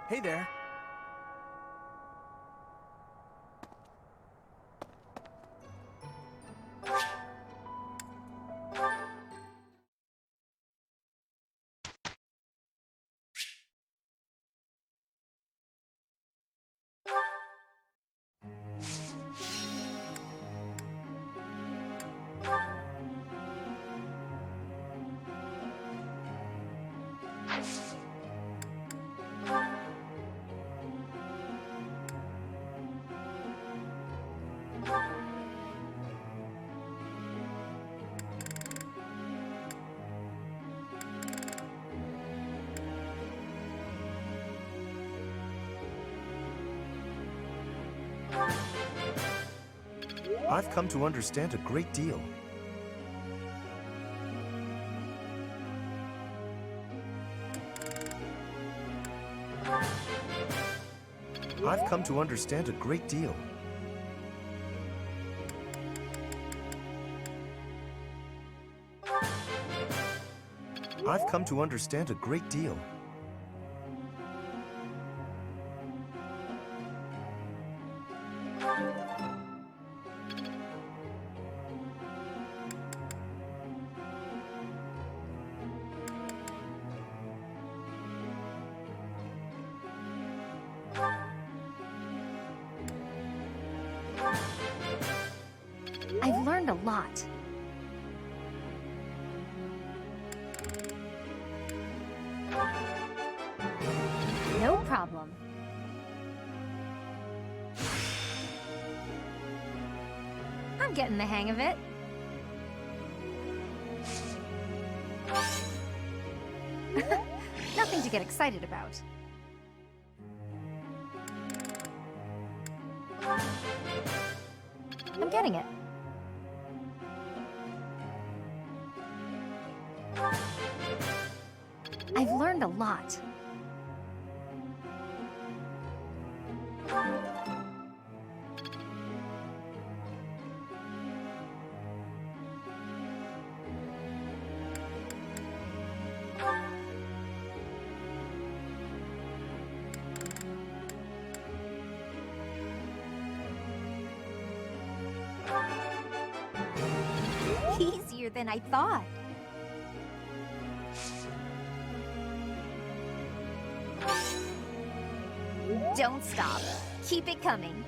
Hey there. I've come to understand a great deal. I've come to understand a great deal. I've come to understand a great deal. I've learned a lot. No problem. I'm getting the hang of it. Nothing to get excited about. I'm getting it. I've learned a lot. Easier than I thought. Don't stop. Keep it coming.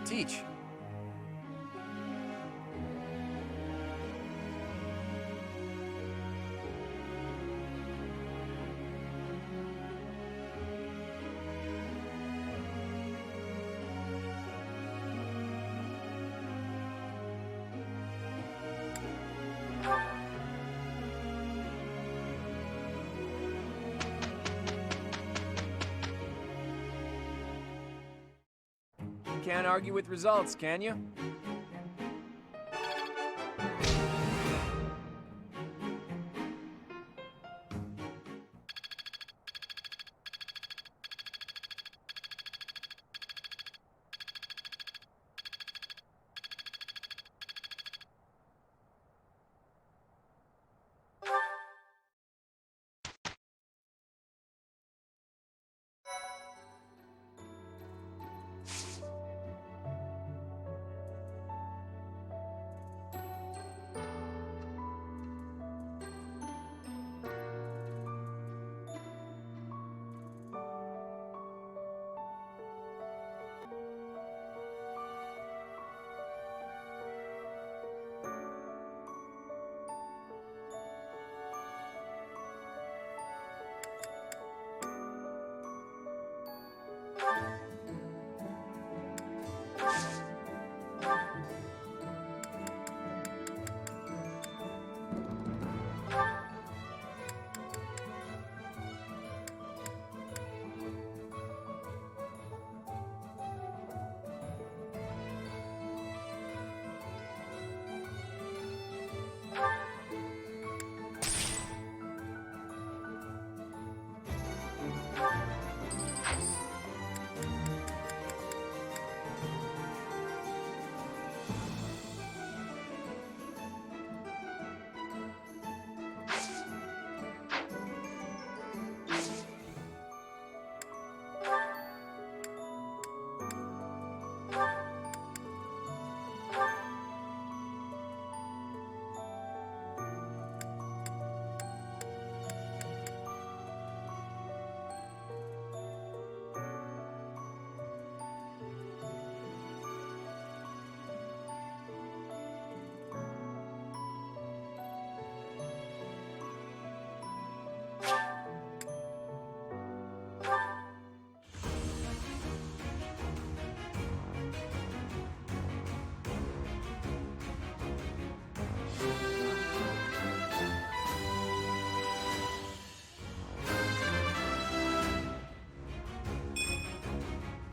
Teach. Can't argue with results, can you?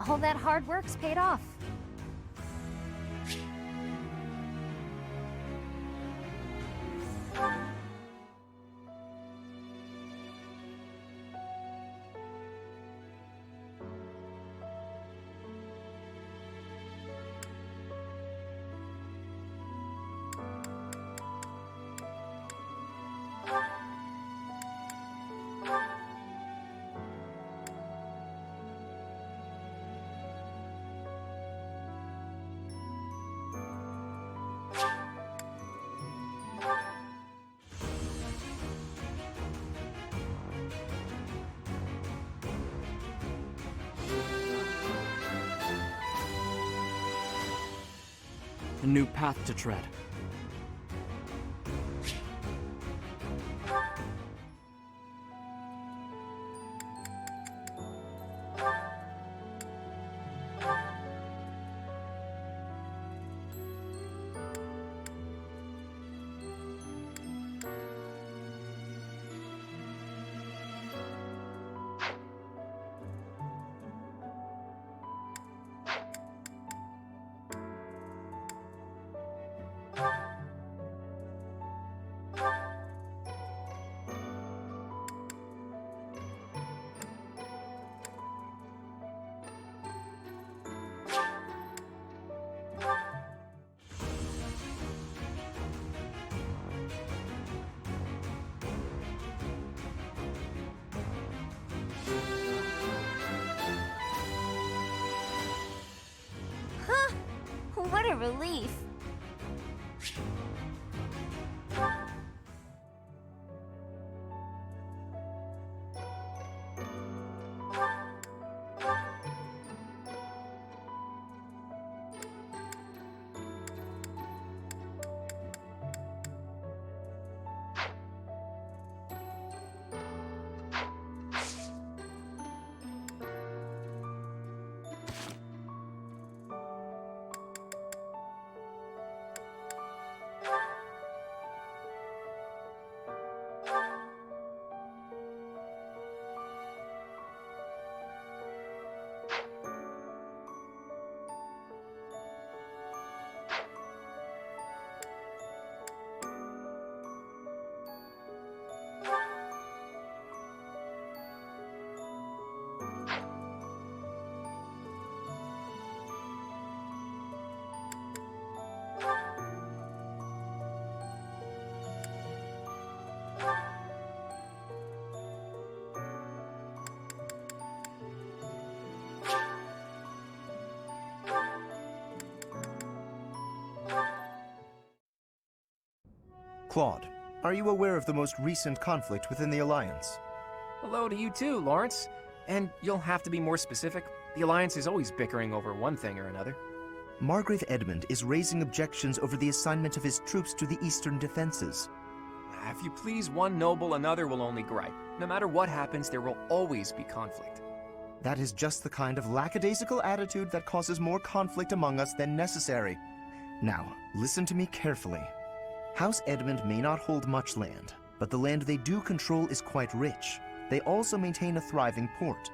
All that hard work's paid off. A new path to tread. What a relief. Claude, are you aware of the most recent conflict within the Alliance? Hello to you too, Lawrence. And you'll have to be more specific. The Alliance is always bickering over one thing or another. Margrave Edmund is raising objections over the assignment of his troops to the eastern defenses. If you please one noble, another will only gripe. No matter what happens, there will always be conflict. That is just the kind of lackadaisical attitude that causes more conflict among us than necessary. Now, listen to me carefully. House Edmund may not hold much land, but the land they do control is quite rich. They also maintain a thriving port.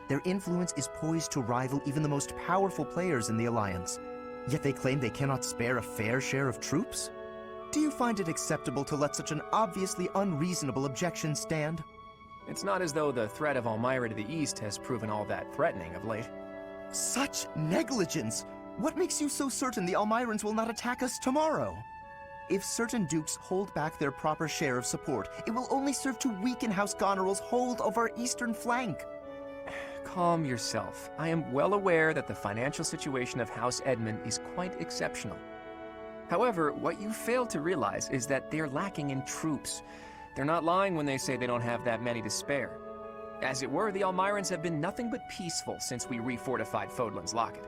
Their influence is poised to rival even the most powerful players in the Alliance, yet they claim they cannot spare a fair share of troops? Do you find it acceptable to let such an obviously unreasonable objection stand? It's not as though the threat of Elmira to the east has proven all that threatening of late. Such negligence! What makes you so certain the Elmirans will not attack us tomorrow? If certain dukes hold back their proper share of support, it will only serve to weaken House Goneril's hold of our eastern flank. Calm yourself. I am well aware that the financial situation of House Edmund is quite exceptional. However, what you fail to realize is that they're lacking in troops. They're not lying when they say they don't have that many to spare. As it were, the Elmirans have been nothing but peaceful since we refortified Fodlan's Locket.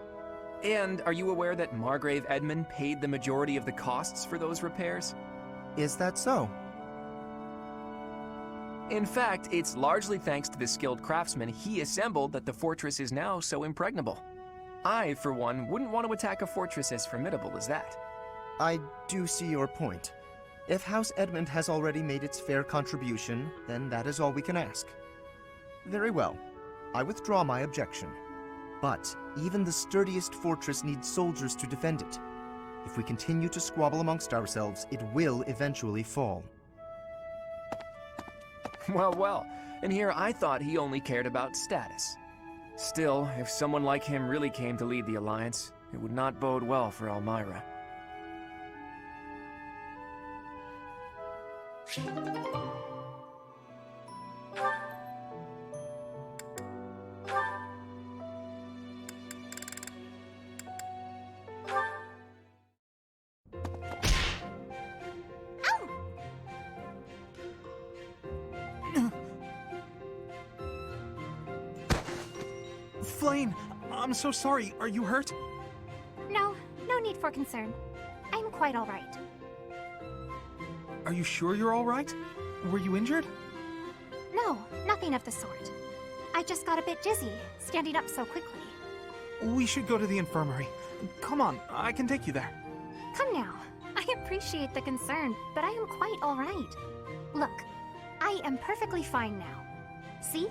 And are you aware that Margrave Edmund paid the majority of the costs for those repairs? Is that so? In fact, it's largely thanks to the skilled craftsmen he assembled that the fortress is now so impregnable. I, for one, wouldn't want to attack a fortress as formidable as that. I do see your point. If House Edmund has already made its fair contribution, then that is all we can ask. Very well. I withdraw my objection. But even the sturdiest fortress needs soldiers to defend it. If we continue to squabble amongst ourselves, it will eventually fall. Well, and here I thought he only cared about status. Still, if someone like him really came to lead the Alliance, it would not bode well for Elmira. Flayn, I'm so sorry. Are you hurt? No need for concern. quite all right. Are you sure you're all right? Were you injured? No, nothing of the sort. I just got a bit dizzy, standing up so quickly. We should go to the infirmary. Come on, I can take you there. Come now. I appreciate the concern, but I am quite all right. Look, I am perfectly fine now. See?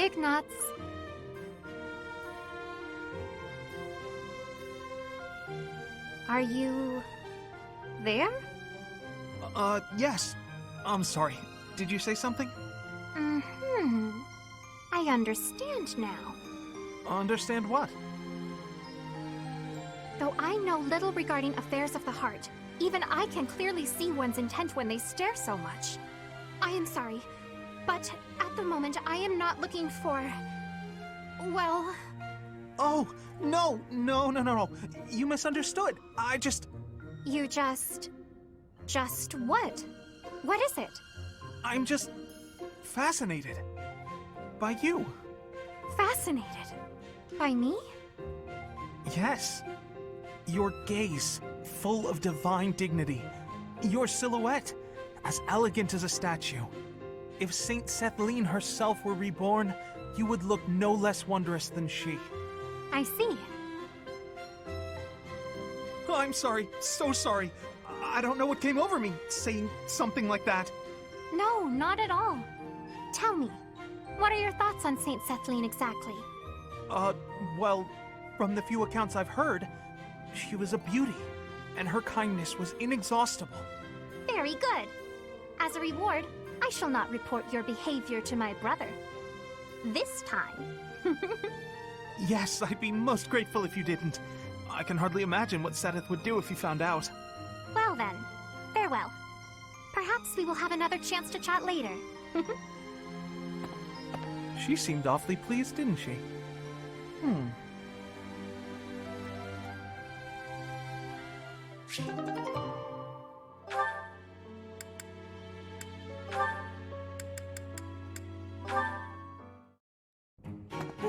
Ignatz. Are you... there? Yes. I'm sorry. Did you say something? Mm-hmm. I understand now. Understand what? Though I know little regarding affairs of the heart, even I can clearly see one's intent when they stare so much. I am sorry, but at the moment I am not looking for... well... Oh, no. You misunderstood. I just... You just... Just what? What is it? I'm just... fascinated. By you. Fascinated? By me? Yes. Your gaze, full of divine dignity. Your silhouette, as elegant as a statue. If Saint Sethlene herself were reborn, you would look no less wondrous than she. I see. Oh, I'm sorry, so sorry. I don't know what came over me, saying something like that. No, not at all. Tell me, what are your thoughts on Saint Sethlene exactly? Well, from the few accounts I've heard, she was a beauty, and her kindness was inexhaustible. Very good. As a reward, I shall not report your behavior to my brother. This time. Yes, I'd be most grateful if you didn't. I can hardly imagine what Seteth would do if he found out. Well then, farewell. Perhaps we will have another chance to chat later. She seemed awfully pleased, didn't she?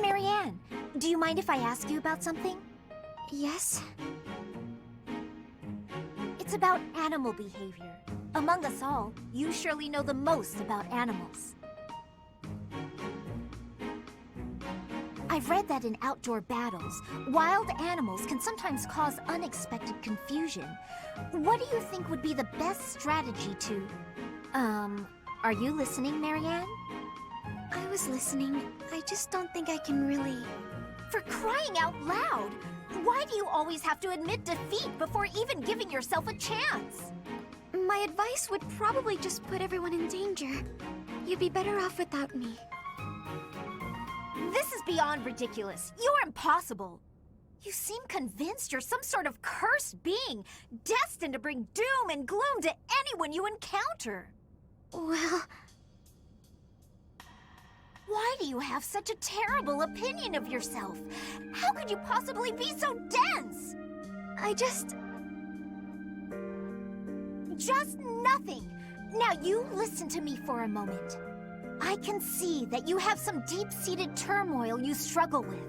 Marianne, do you mind if I ask you about something? Yes? It's about animal behavior. Among us all, you surely know the most about animals. I've read that in outdoor battles, wild animals can sometimes cause unexpected confusion. What do you think would be the best strategy to... are you listening, Marianne? I was listening. I just don't think I can really... For crying out loud! Why do you always have to admit defeat before even giving yourself a chance? My advice would probably just put everyone in danger. You'd be better off without me. This is beyond ridiculous. You're impossible. You seem convinced you're some sort of cursed being, destined to bring doom and gloom to anyone you encounter. Well... Why do you have such a terrible opinion of yourself? How could you possibly be so dense? I just... Just nothing. Now you listen to me for a moment. I can see that you have some deep-seated turmoil you struggle with.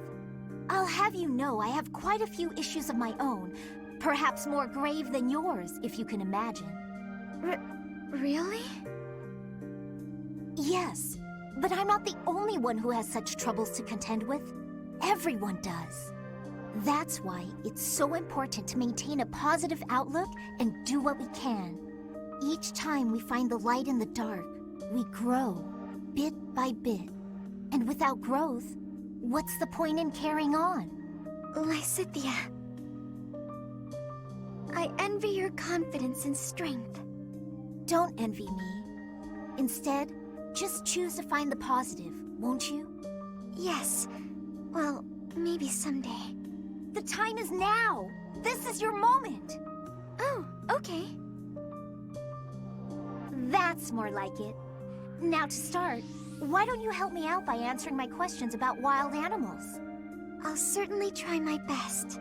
I'll have you know I have quite a few issues of my own, perhaps more grave than yours, if you can imagine. Really? Yes, but I'm not the only one who has such troubles to contend with. Everyone does. That's why it's so important to maintain a positive outlook and do what we can. Each time we find the light in the dark, we grow, bit by bit. And without growth, what's the point in carrying on? Lysithea, I envy your confidence and strength. Don't envy me. Instead, just choose to find the positive, won't you? Yes. Well, maybe someday. The time is now! This is your moment! Oh, okay. That's more like it. Now to start, why don't you help me out by answering my questions about wild animals? I'll certainly try my best.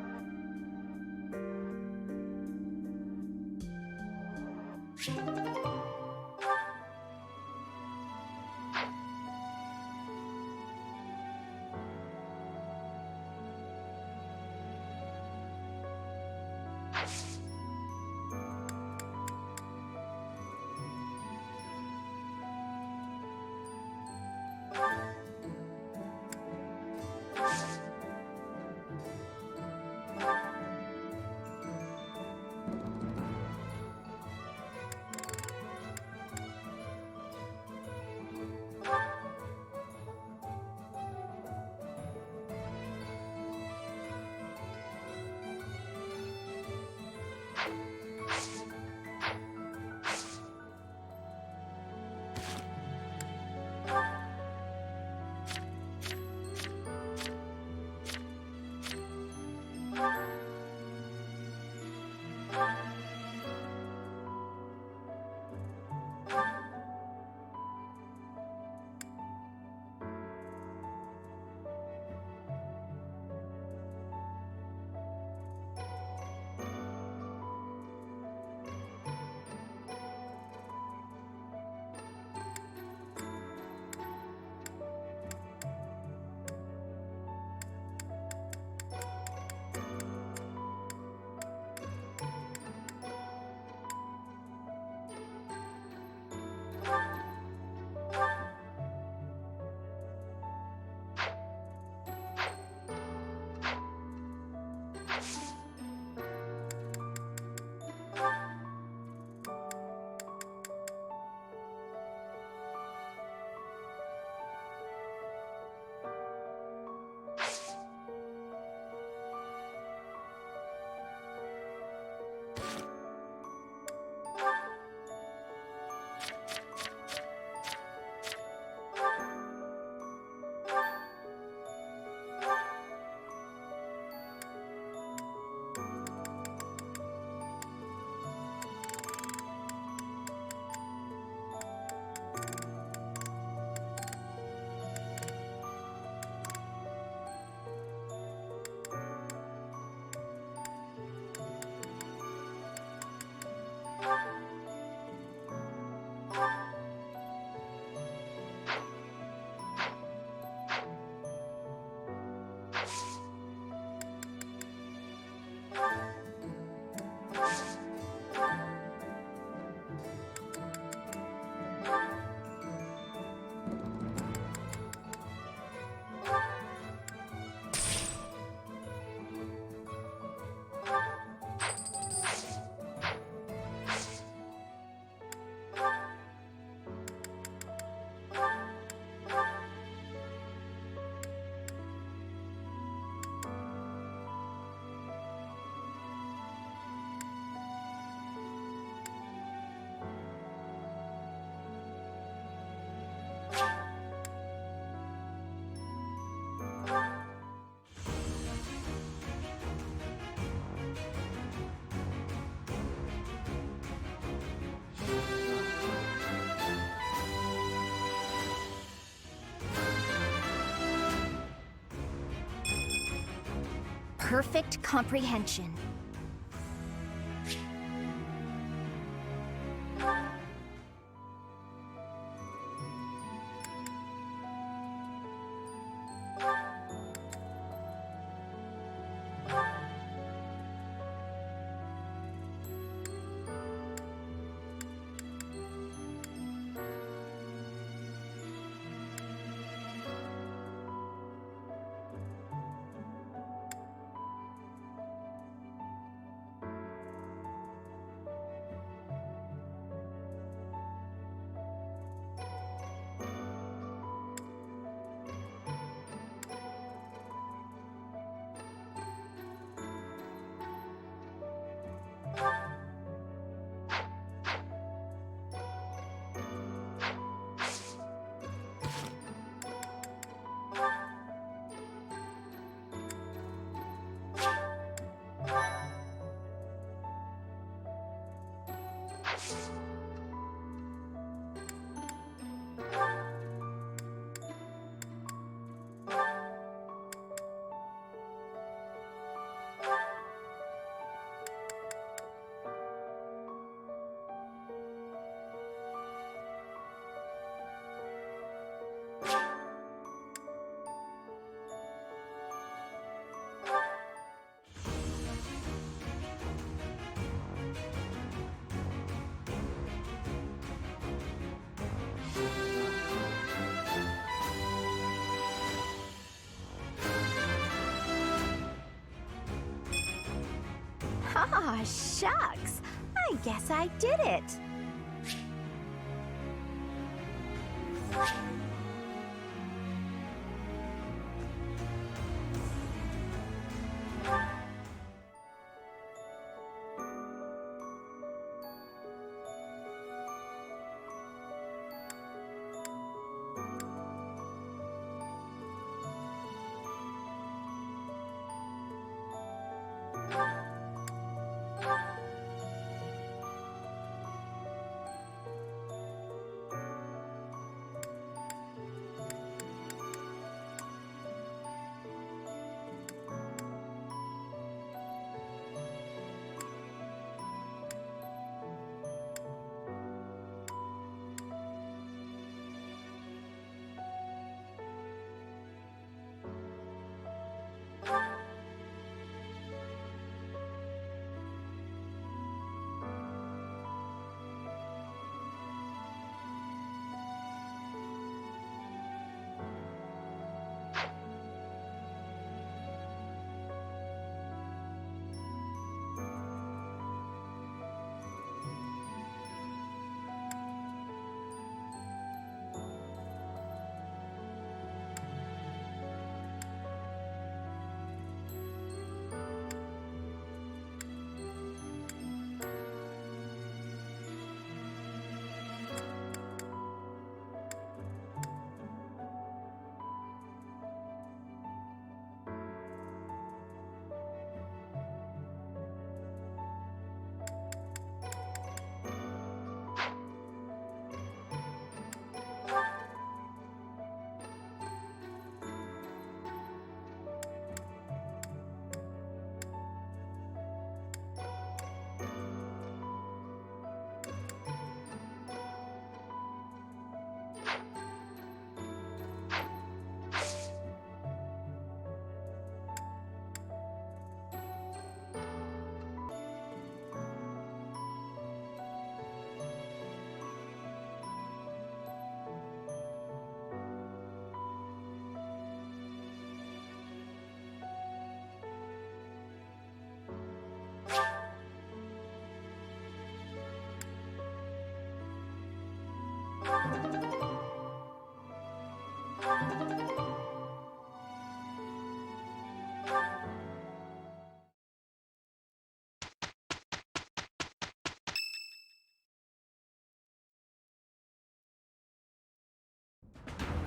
Perfect comprehension. Ah, shucks. I guess I did it.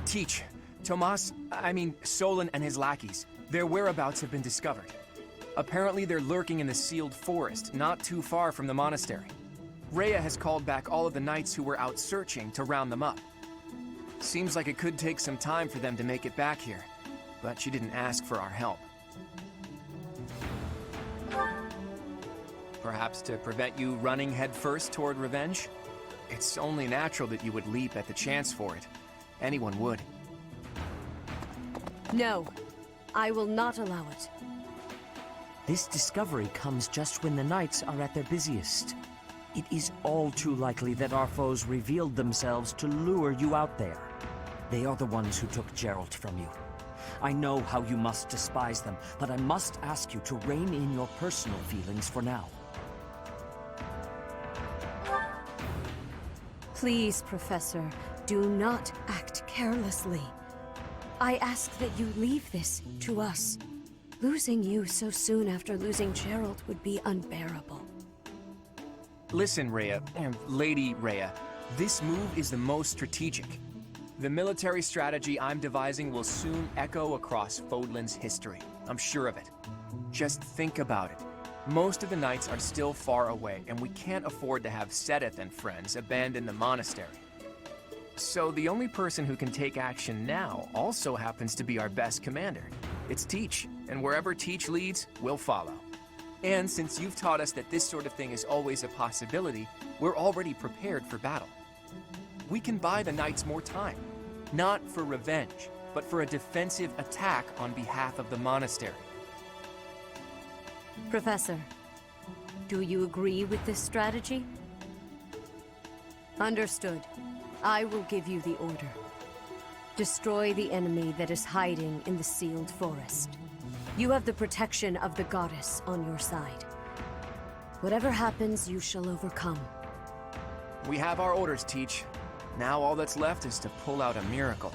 Teach. Solon and his lackeys. Their whereabouts have been discovered. Apparently they're lurking in the sealed forest, not too far from the monastery. Rhea has called back all of the knights who were out searching to round them up. Seems like it could take some time for them to make it back here, but she didn't ask for our help. Perhaps to prevent you running headfirst toward revenge? It's only natural that you would leap at the chance for it. Anyone would. No, I will not allow it. This discovery comes just when the knights are at their busiest. It is all too likely that our foes revealed themselves to lure you out there. They are the ones who took Geralt from you. I know how you must despise them, but I must ask you to rein in your personal feelings for now. Please, Professor, do not act carelessly. I ask that you leave this to us. Losing you so soon after losing Geralt would be unbearable. Listen, Rhea, and Lady Rhea, this move is the most strategic. The military strategy I'm devising will soon echo across Fodlan's history. I'm sure of it. Just think about it. Most of the knights are still far away, and we can't afford to have Sedith and friends abandon the monastery. So the only person who can take action now also happens to be our best commander. It's Teach, and wherever Teach leads, we'll follow. And since you've taught us that this sort of thing is always a possibility, we're already prepared for battle. We can buy the knights more time, not for revenge, but for a defensive attack on behalf of the monastery. Professor, do you agree with this strategy? Understood. I will give you the order. Destroy the enemy that is hiding in the sealed forest. You have the protection of the goddess on your side. Whatever happens, you shall overcome. We have our orders, Teach. Now all that's left is to pull out a miracle.